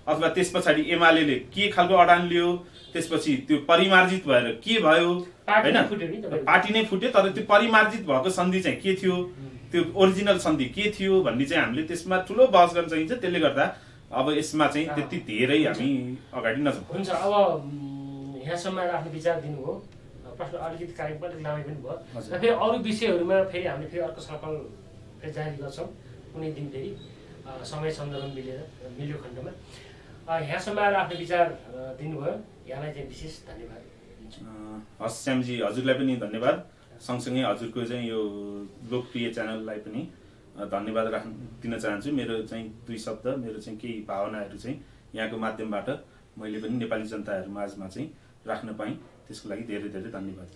अथवा त्यस पछाडि एमाले के खालको अडान लियो त्यसपछि त्यो परिमार्जित भएर के भयो होइन। पार्टी नै फुट्यो। तर त्यो परिमार्जित भएको सन्धि चाहिँ के थियो त्यो ओरिजिनल सन्धि के थियो भन्ने चाहिँ हामीले त्यसमा ठुलो बहस गर्न सकिन्छ। त्यसले गर्दा अब यसमा चाहिँ त्यति धेरै हामी अगाडि नजाउँ। हुन्छ अब यहाँसम्म आफ्नो विचार दिनुभयो। प्रश्न अलिकति कार्यक्रम अलिक लामै पनि भयो। र फेरि अरू विषयहरूमा फेरि हामीले फेरि अर्को छलफल फेरि जारी गर्छौँ कुनै दिन फेरि समय सन्दर्भ मिल्यो खण्डमा। यहाँसम्म आएर आफ्नो विचार दिनुभयो यहाँलाई चाहिँ विशेष धन्यवाद। हस् श्यामजी हजुरलाई पनि धन्यवाद। सँगसँगै हजुरको चाहिँ यो लोकप्रिय च्यानललाई पनि धन्यवाद दिन चाहन्छु। मेरो चाहिँ 2 शब्द मेरो चाहिँ केही भावनाहरू चाहिँ यहाँको माध्यमबाट मैले पनि नेपाली जनताहरू माझमा चाहिँ राख्न पाएँ त्यसको लागि धेरै धेरै धन्यवाद।